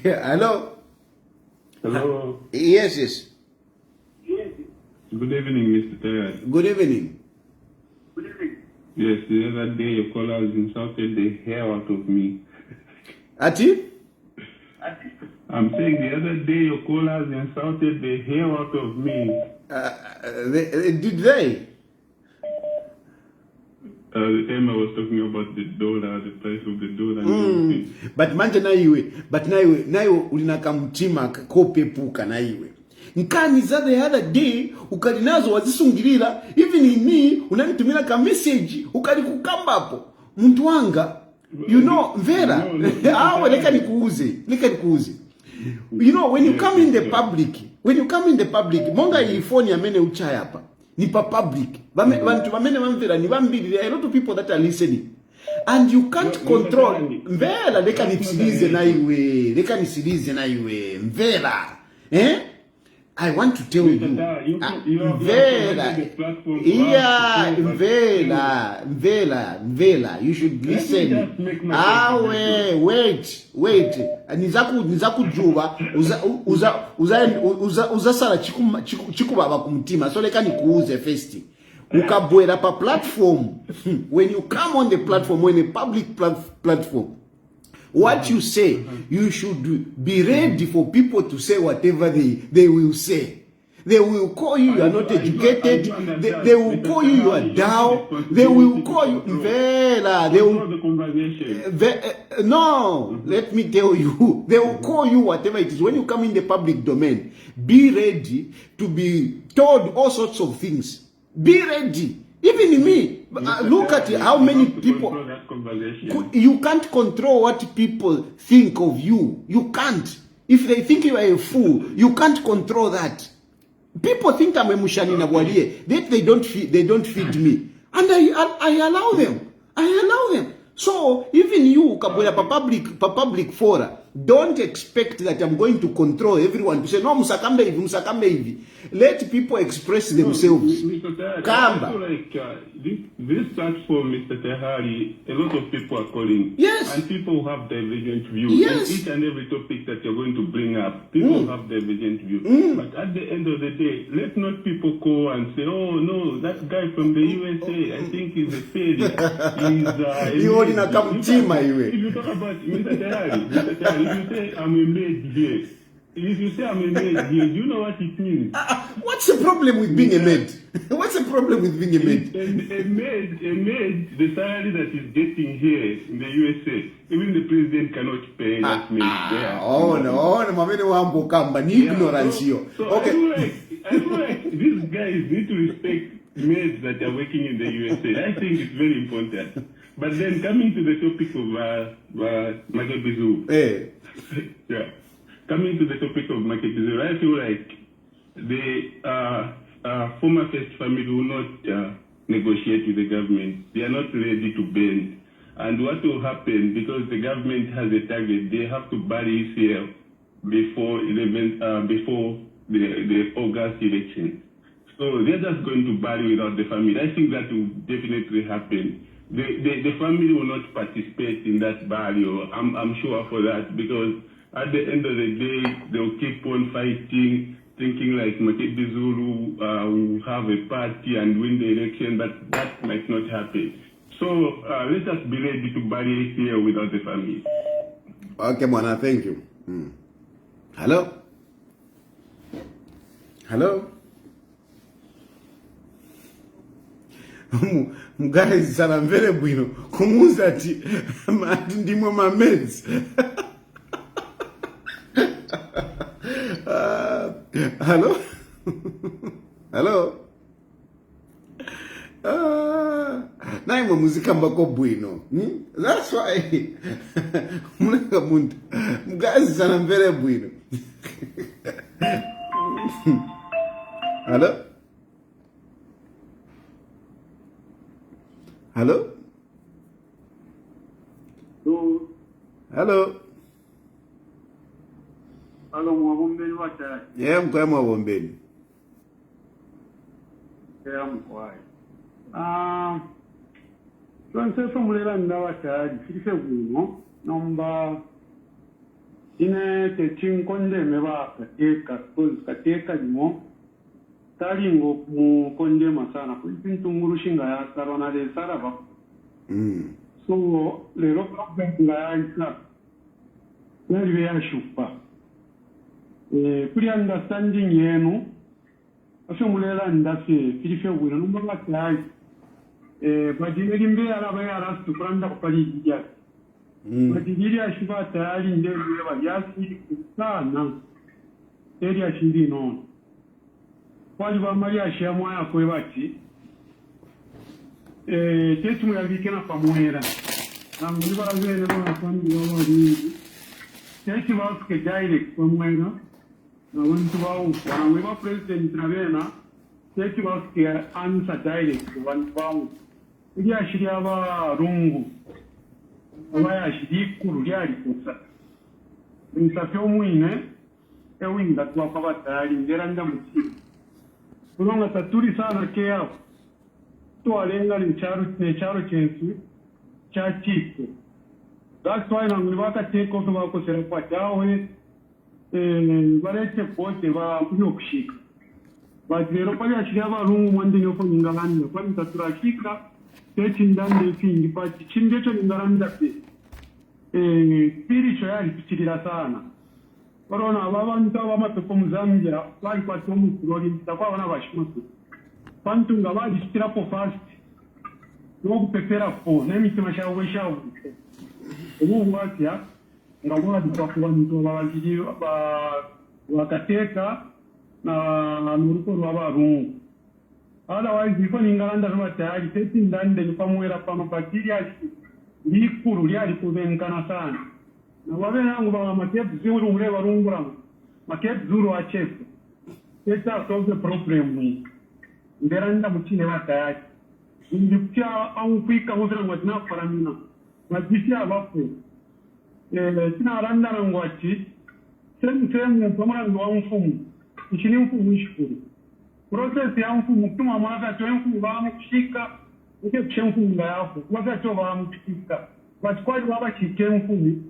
Hello. Yes. Good evening, Mr. Tayali. Good evening. Yes, the other day your callers insulted the hair out of me. Ati? I'm saying the other day your callers insulted the hair out of me. Did they? The time I was talking about the dollar, the price of the dollar and everything. But manje naiwe ulinaka mtima kopepuka naiwe. Nkani za the other day ukalinazo wazisungirira even me unanitumira ka message ukalikukamba hapo muntu wanga vera leka nikuuze when you come in the public monga ifoni amene uchaya hapa ni pa public bantu bamene bamvera ni bambiri a lot of people that are listening and you can't control vera leka nisilize na iwe vera I want to tell you, Mvela, you should listen. Wait. Nizaku juba, uzasala chikubaba kumtima. So leka nikuuze first. Ukabwera pa platform. When you come on the platform, when a public platform, what you say, you should be ready for people to say whatever they will say. They will call you are not educated. They will call you are down. They will call you Vela. They will. No, let me tell you. They will call you whatever it is. When you come in the public domain, be ready to be told all sorts of things. Be ready. Even me, look at how many people, you can't control what people think of you. You can't. If they think you are a fool, you can't control that. People think I'm a mushani na bwalie, that they don't feed me. And I allow them. So, even you, kabwela pa public fora, Don't expect that I'm going to control everyone to say, no, musakambe hivi. Let people express themselves. Mr. Tayali, I feel like this platform, Mr. Tayali, a lot of people are calling. Yes. And people have divergent views. Yes. In each and every topic that you're going to bring up, people have divergent views. But at the end of the day, let not people call and say, oh, no, that guy from the USA, I think he's a failure. He's if you talk about Mr. Tayali, if you say I'm a maid here, if you say I'm a maid here, do you know what it means? What's the problem with being a maid? What's the problem with being a maid? A maid, the salary that is getting here in the USA, even the president cannot pay that maid there. I feel like these guys need to respect maids that are working in the USA. I think it's very important. But then coming to the topic of Makebi Zulu, yeah. Coming to the topic of Makebi Zulu, I feel like the former first family will not negotiate with the government. They are not ready to bend. And what will happen, because the government has a target, they have to bury ECL before the August election. So they're just going to bury without the family. I think that will definitely happen. The family will not participate in that burial. I'm sure for that, because at the end of the day, they'll keep on fighting, thinking like Makebi Zulu will have a party and win the election, but that might not happen. So let us be ready to bury here without the family. Okay, Mwana, thank you. Hello? Hello? Guys, I'm very bueno. Kumuza ati ndimo mameds. Hello? Hello? Naimwe muzika mbako bwino. That's why. Muneka muntu. Guys, I'm very bueno. Hello? Hello? Hello? Hello, Mwabombeni Watari. Yeah, I'm Mwabombeni. Yeah, I'm quiet. Tonse Alliance Watari, Filipe Guno, number ine techinkonde meba kateka dimo talingo mu konde masana kuipintu ngurushinga ya sarona de saraba. So lero problem nga isa nalibe ya shupa. Kuri understanding yenu asomulela ndase Filipe Guno number Watari. Bajineri mbe araba ya rastu kuranda kupali dijati. Majigiri ashiba tayari ndebe bajasi sana eri ashindi no kwali ba Maria shamwa yakwe bati tetu muyabikena pamwera na muri barazene no family yobali tetu baske direct pamwera na wontu bawo bamwe ba president nabena tetu baske answer direct wantu bawo iri ashiri aba Lungu waya shidikuru lyali kusa nsafyo mwine ewinda kwa batali ngera nda muti kulonga taturi sana ke yapo to alenga ni charo chensi cha chiko. That's why na ngibaka take off bako sera kwa dawe barete pote ba kushika bazero pali ashira ba Lungu mwande yopo ngalani kwa ntatura shika techi ndande fingi pati chindecho ningaranda pe spiritual yali pichirira sana korona abantu abamatopo mu Zambia bali kwatwa mu kurori takwa bana bashimatu bantu ngabali stirapo fast no kupepera po nemitima shawe shawe ubu watya ngabali kwa kubantu babali wakateka na nuruko rwa Lungu. Otherwise, if you Ningalanda Watari, taking down the Pamwera Pamapatiria, Likuru, Yariku, Kanasan. Now, what I Makebi Zulu, Revarungram, Makebi Zulu, a chef. Let's solve the problem. Veranda Muchina Watari. In the Pia, Unquick, I was not for a minute. But this year, Tinaranda ngwati semu pamana ndo mfumu ichini mfumu ishukuru process ya mfumu kutuma mwaka to mfumu ba mkushika uke mfumu ngayapo wakati wa mkushika batkwali baba chike mfumu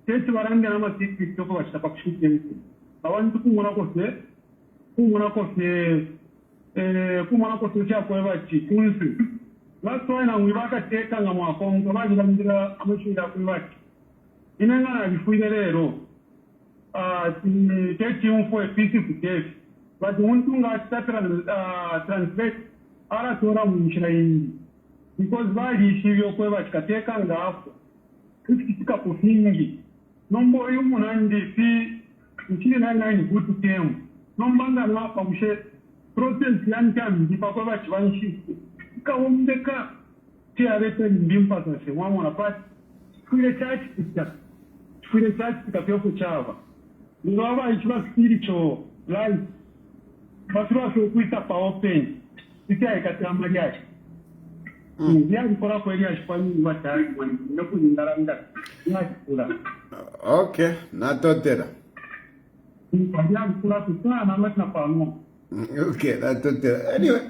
tete baranda na matiki toko bashaka kushika mfumu abantu kumona ko cha ko bachi kunsi batwa na mwibaka teka nga mwakongo bagira ndira amushinda kubachi inangana bifuire rero tete mfumu peaceful death but umuntu translate ara tora munshirayi because bali shivyo ko bachikateka ngapo kusikika kufingi nombo yumunandi fi nchini na good game nombanga lapa mushe process yantambi papa bachivanshi kaombeka tiarete ndimpa sase wamona but kuile church kitapyo chava ngaba ichwa spiritual life basura so kuita pa open ikia ikatamba yake ndiye kora kweli ashipani watari nakulindaranga nakula. Okay, natotera. Okay, natotera. Anyway,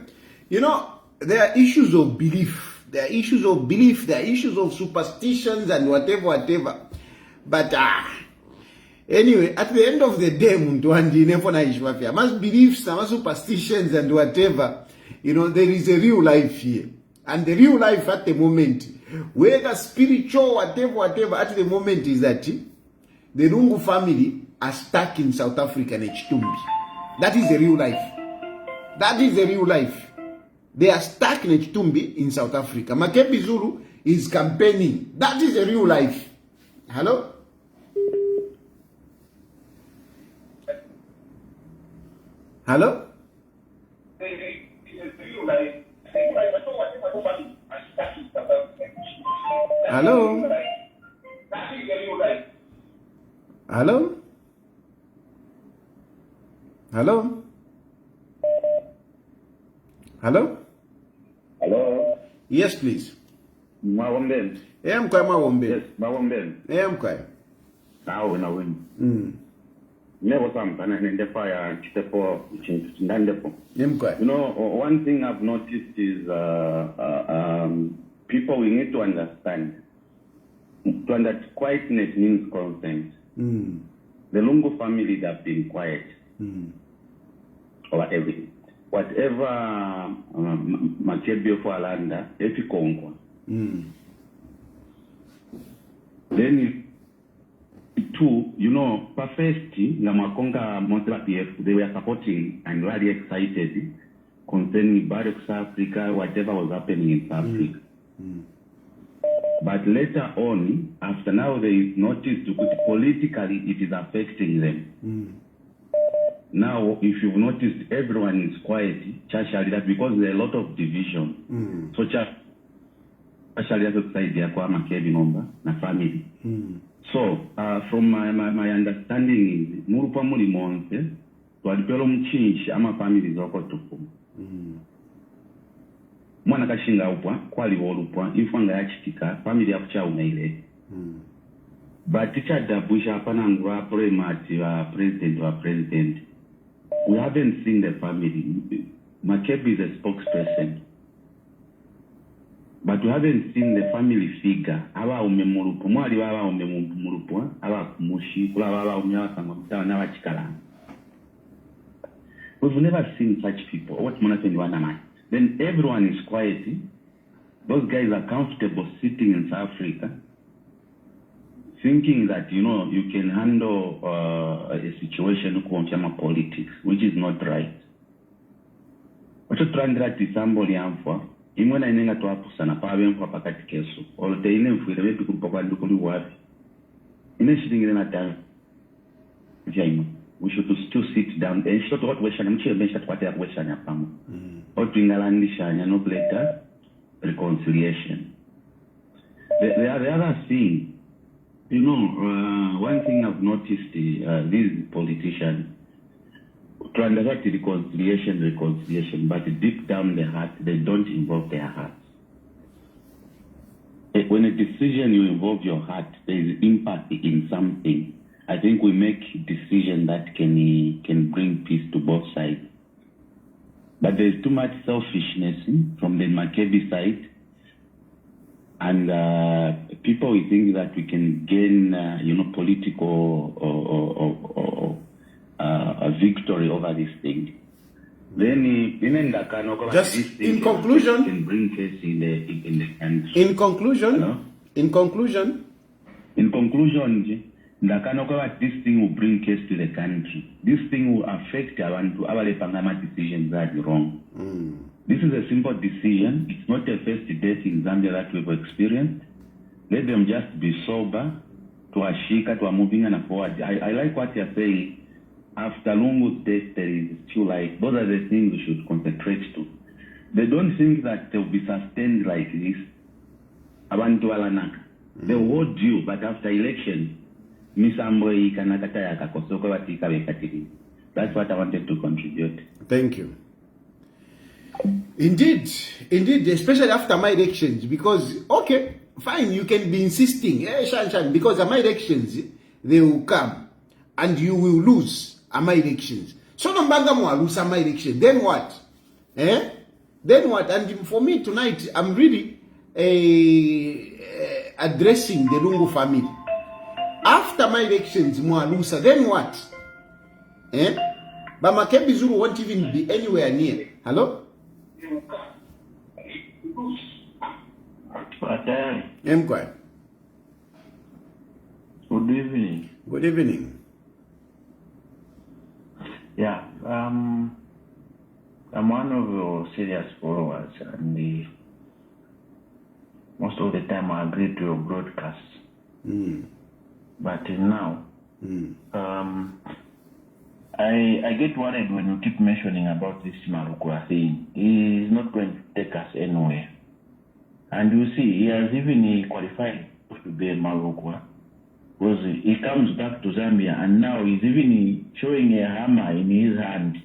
you know, there are issues of belief. There are issues of superstitions and whatever. But anyway, at the end of the day, must beliefs, some superstitions and whatever, you know, there is a real life here. And the real life at the moment, whether spiritual, whatever, at the moment is that the Lungu family are stuck in South Africa and Chitumbi. That is the real life. They are stuck in Chitumbi in South Africa. Makebi Zulu is campaigning. That is the real life. Hello? Hello? Hello? Hello? Hello? Hello? Hello? Yes, please. Mawomben. Mawomben. Yes, Mawomben. Now, Never something in the fire, you know, one thing I've noticed is people, we need to understand that quietness means consent. The Lungu family, they have been quiet. Whatever Makebi for Alanda, if you conquer. Then two, you know, first, Namakonga Montla PF, they were supporting and really excited concerning South Africa, whatever was happening in South Africa. But later on, after now they noticed politically it is affecting them. Now, if you've noticed, everyone is quiet, that because there are a lot of division. So, actually, that's society, Makebi number, na family. So, from my understanding is, Murupa Mulimonse, to adipelo mchinchi, ama family zoko tupu. Mwana kashinga upwa, kwali wolupwa, ifanga ya chitika, family ya kucha umeile. But teacher Dabusha, Panangwa, president. We haven't seen the family. Makebi is a spokesperson. But we haven't seen the family figure. Awa umemurupu, mwali wawa umemurupu, awa kumushi, kula wawa umewa samamutawa na wachikala. We've never seen such people. What monatoni wanamai? Then everyone is quiet. Those guys are comfortable sitting in South Africa, thinking that, you know, you can handle a situation called politics, which is not right. What you're trying to somebody for? Imwana inenga to apusana pawe mfa pakati kesu. Olote ine mfuire wetu kupakwa ndukuli wapi. Ine shitingile na time. We should still sit down. And shot what weshanya mchile bensha tukwate ya weshanya pamu. Otu ingalandishanya no later reconciliation. The other thing, you know, one thing I've noticed, these politicians to undertake reconciliation, but deep down the heart, they don't involve their hearts. when a decision you involve your heart, there is empathy in something. I think we make decisions that can bring peace to both sides. But there's too much selfishness from the Makebi side, and people will think that we can gain, political a victory over this thing. Then just in conclusion, can bring peace in the country. In conclusion, this thing will bring peace to the country. This thing will affect our decisions that are wrong. This is a simple decision. It's not a first death in Zambia that we've experienced. Let them just be sober, to ashika, to moving and forward. I like what you're saying. After Lungu's death, there is still like, those are the things we should concentrate to. They don't think that they'll be sustained like this. They will hold you, but after elections, that's what I wanted to contribute. Thank you. Indeed, especially after my elections, because, okay, fine, you can be insisting, because my elections, they will come, and you will lose my elections. So no matter what, lose my election, then what? Then what? And for me tonight, I'm really addressing the Lungu family. After my elections, Mualusa, then what? But Makebi Zulu won't even be anywhere near. Hello? I'm quiet. Good evening. Good evening. Yeah, I'm one of your serious followers, and most of the time I agree to your broadcasts. But now, I get worried when you keep mentioning about this Marukwa thing. He is not going to take us anywhere. And you see, he has even qualified to be a Marukwa, because he comes back to Zambia and now he's even showing a hammer in his hand.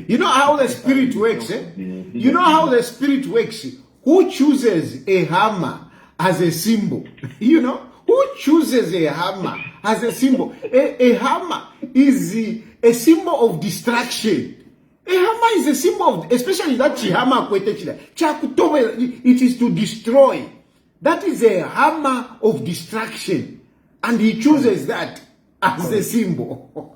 You know how the spirit works, You know how the spirit works? Who chooses a hammer as a symbol? You know? Who chooses a hammer as a symbol? A hammer is a symbol of distraction. A hammer is a symbol of, especially that hammer, it is to destroy. That is a hammer of distraction. And he chooses that as a symbol.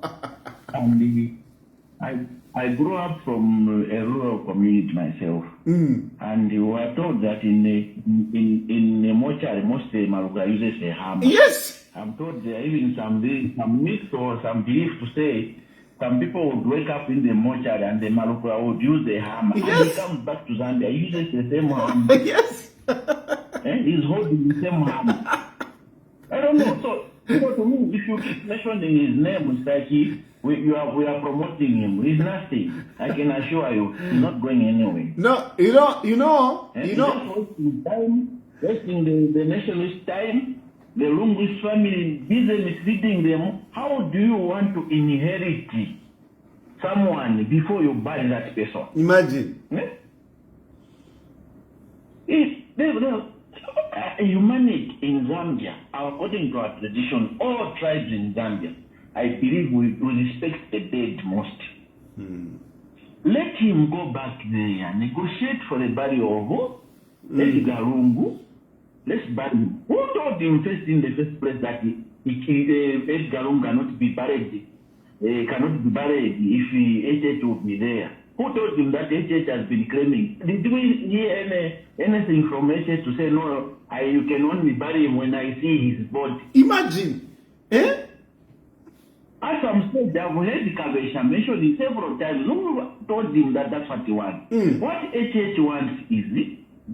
And I grew up from a rural community myself. And we were told that in a mortuary, most Maruga uses a hammer. Yes. I'm told there are even some myths or some belief to say some people would wake up in the mortuary and the Maruga would use the hammer. Yes. And he comes back to Zambia, he uses the same hammer. Yes. He's holding the same hammer. I don't know. So, to me, if you keep mentioning his name, it's like we are promoting him. He's nothing. I can assure you, he's not going anywhere. No, you know. Wasting the nationalist time, the Lungu family, busy misleading them. How do you want to inherit someone before you buy that person? Imagine. Humanity in Zambia, according to our tradition, all tribes in Zambia, I believe we respect the dead most. Let him go back there and negotiate for the burial of Edgar Lungu. Let's bury him. Who told him first in the first place that Edgar Lungu cannot be buried? Cannot be buried if HH will be there? Who told him that HH has been claiming? Did we hear anything from HH to say, no, you can only bury him when I see his body? Imagine. At some stage, I've heard Kabesha mention it several times. No one told him that that's what he wants. What HH wants is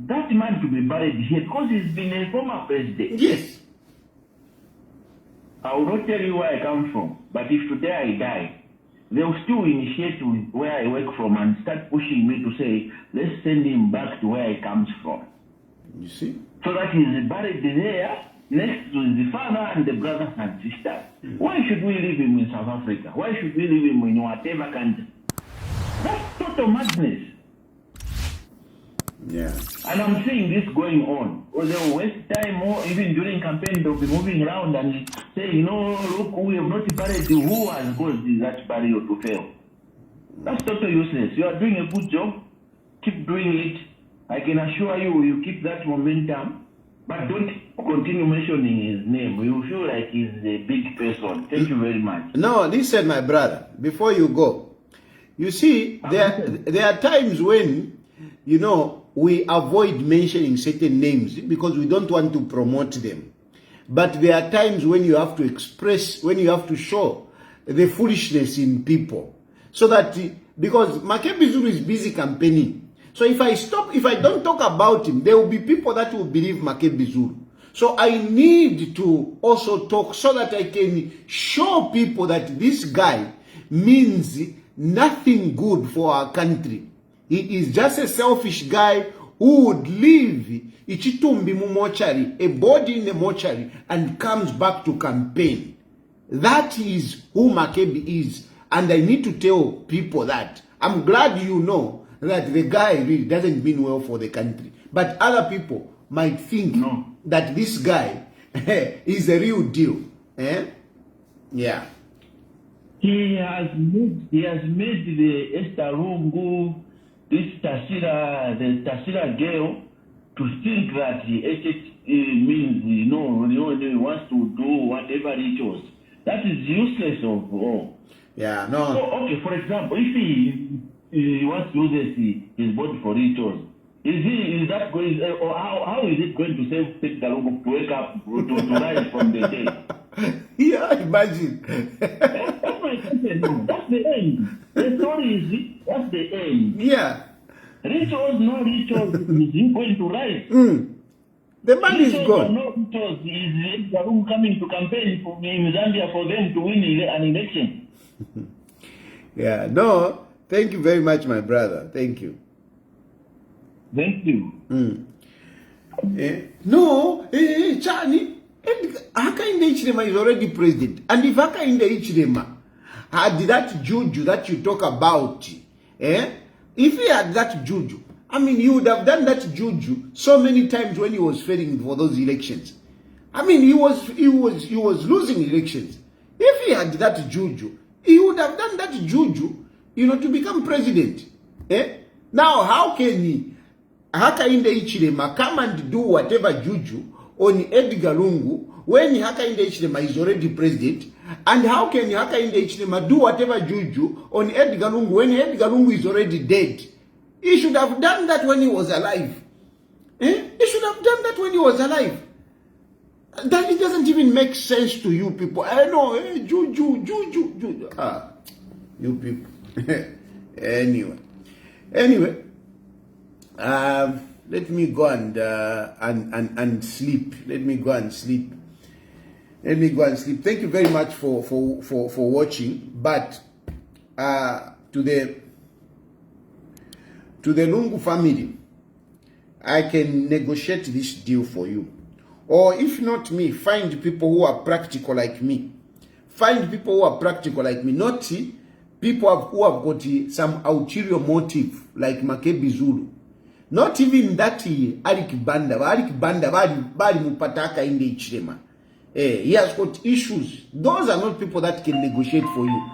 that man to be buried here because he's been a former president. Yes. I will not tell you where I come from, but if today I die, they'll still initiate with where I work from and start pushing me to say, let's send him back to where he comes from. You see? So that he's buried there next to the father and the brothers and sisters. Why should we leave him in South Africa? Why should we leave him in whatever country? That's total madness. Yeah. And I'm seeing this going on. Or they will waste time, or even during campaign, they'll be moving around and saying, look, we have not barred who has caused that barrier to fail. That's totally useless. You are doing a good job. Keep doing it. I can assure you, you keep that momentum, but don't continue mentioning his name. You feel like he's a big person. Thank you very much. No, listen, my brother, before you go, you see, there are times when, we avoid mentioning certain names because we don't want to promote them. But there are times when you have to express, when you have to show the foolishness in people. So that, because Makebi Zulu is busy campaigning. So if I don't talk about him, there will be people that will believe Makebi Zulu. So I need to also talk so that I can show people that this guy means nothing good for our country. He is just a selfish guy who would leave Ichitumbi mu mortuary, a body in the mortuary, and comes back to campaign. That is who Makebi is. And I need to tell people that. I'm glad you know that the guy really doesn't mean well for the country. But other people might think that this guy is a real deal. Yeah. He has made the Edgar Lungu, this Tasila, the Tasila girl, to think that the means, he wants to do whatever rituals. That is useless of all. Yeah, no. So, okay, for example, if he wants to use his body for rituals, is that going, or how is it going to save Edgar Lungu to wake up, to rise from the dead? Yeah, imagine. That's my question. No, that's the end. The story is, that's the end. Yeah. Rituals, no rituals, is he going to rise? The man is gone. No rituals, is Edgar Lungu coming to campaign in Zambia for them to win an election? Yeah, no, thank you very much, my brother. Thank you. Thank you. No, Chani, Hakainde Hichilema is already president. And if Hakainde Hichilema had that juju that you talk about, if he had that juju, I mean, he would have done that juju so many times when he was failing for those elections. I mean, he was losing elections. If he had that juju, he would have done that juju, to become president. Now, how can Hakainde Hichilema come and do whatever juju on Edgar Lungu when Hakainde Hichilema is already president? And how can Hakainde Hichilema do whatever juju on Edgar Lungu when Edgar Lungu is already dead? He should have done that when he was alive. He should have done that when he was alive. That it doesn't even make sense to you people. I know, juju. You people. Anyway, let me go and sleep. Let me go and sleep. Thank you very much for watching. But to the Lungu family, I can negotiate this deal for you. Or if not me, find people who are practical like me. Find people who are practical like me. Not people who have got some ulterior motive like Makebi Zulu. Not even that Arik Banda bari mupata Hakainde Hichilema. He has got issues. Those are not people that can negotiate for you.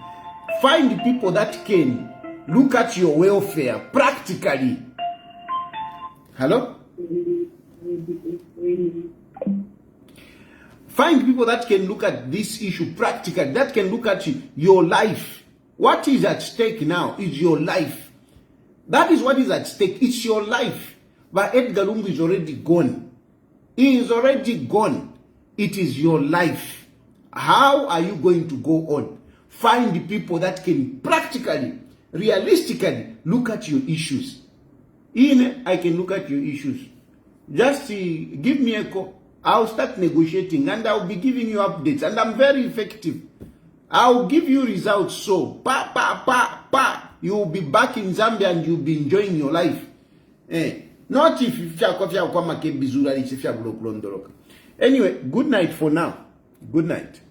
Find people that can look at your welfare practically. Hello? Find people that can look at this issue practically, that can look at your life. What is at stake now is your life. That is what is at stake. It's your life. But Edgar Lungu is already gone. He is already gone. It is your life. How are you going to go on? Find people that can practically, realistically look at your issues. I can look at your issues. Just give me a call. I'll start negotiating and I'll be giving you updates. And I'm very effective. I'll give you results. So, you'll be back in Zambia and you'll be enjoying your life. Not if you Makebi Zulu. Anyway, good night for now. Good night.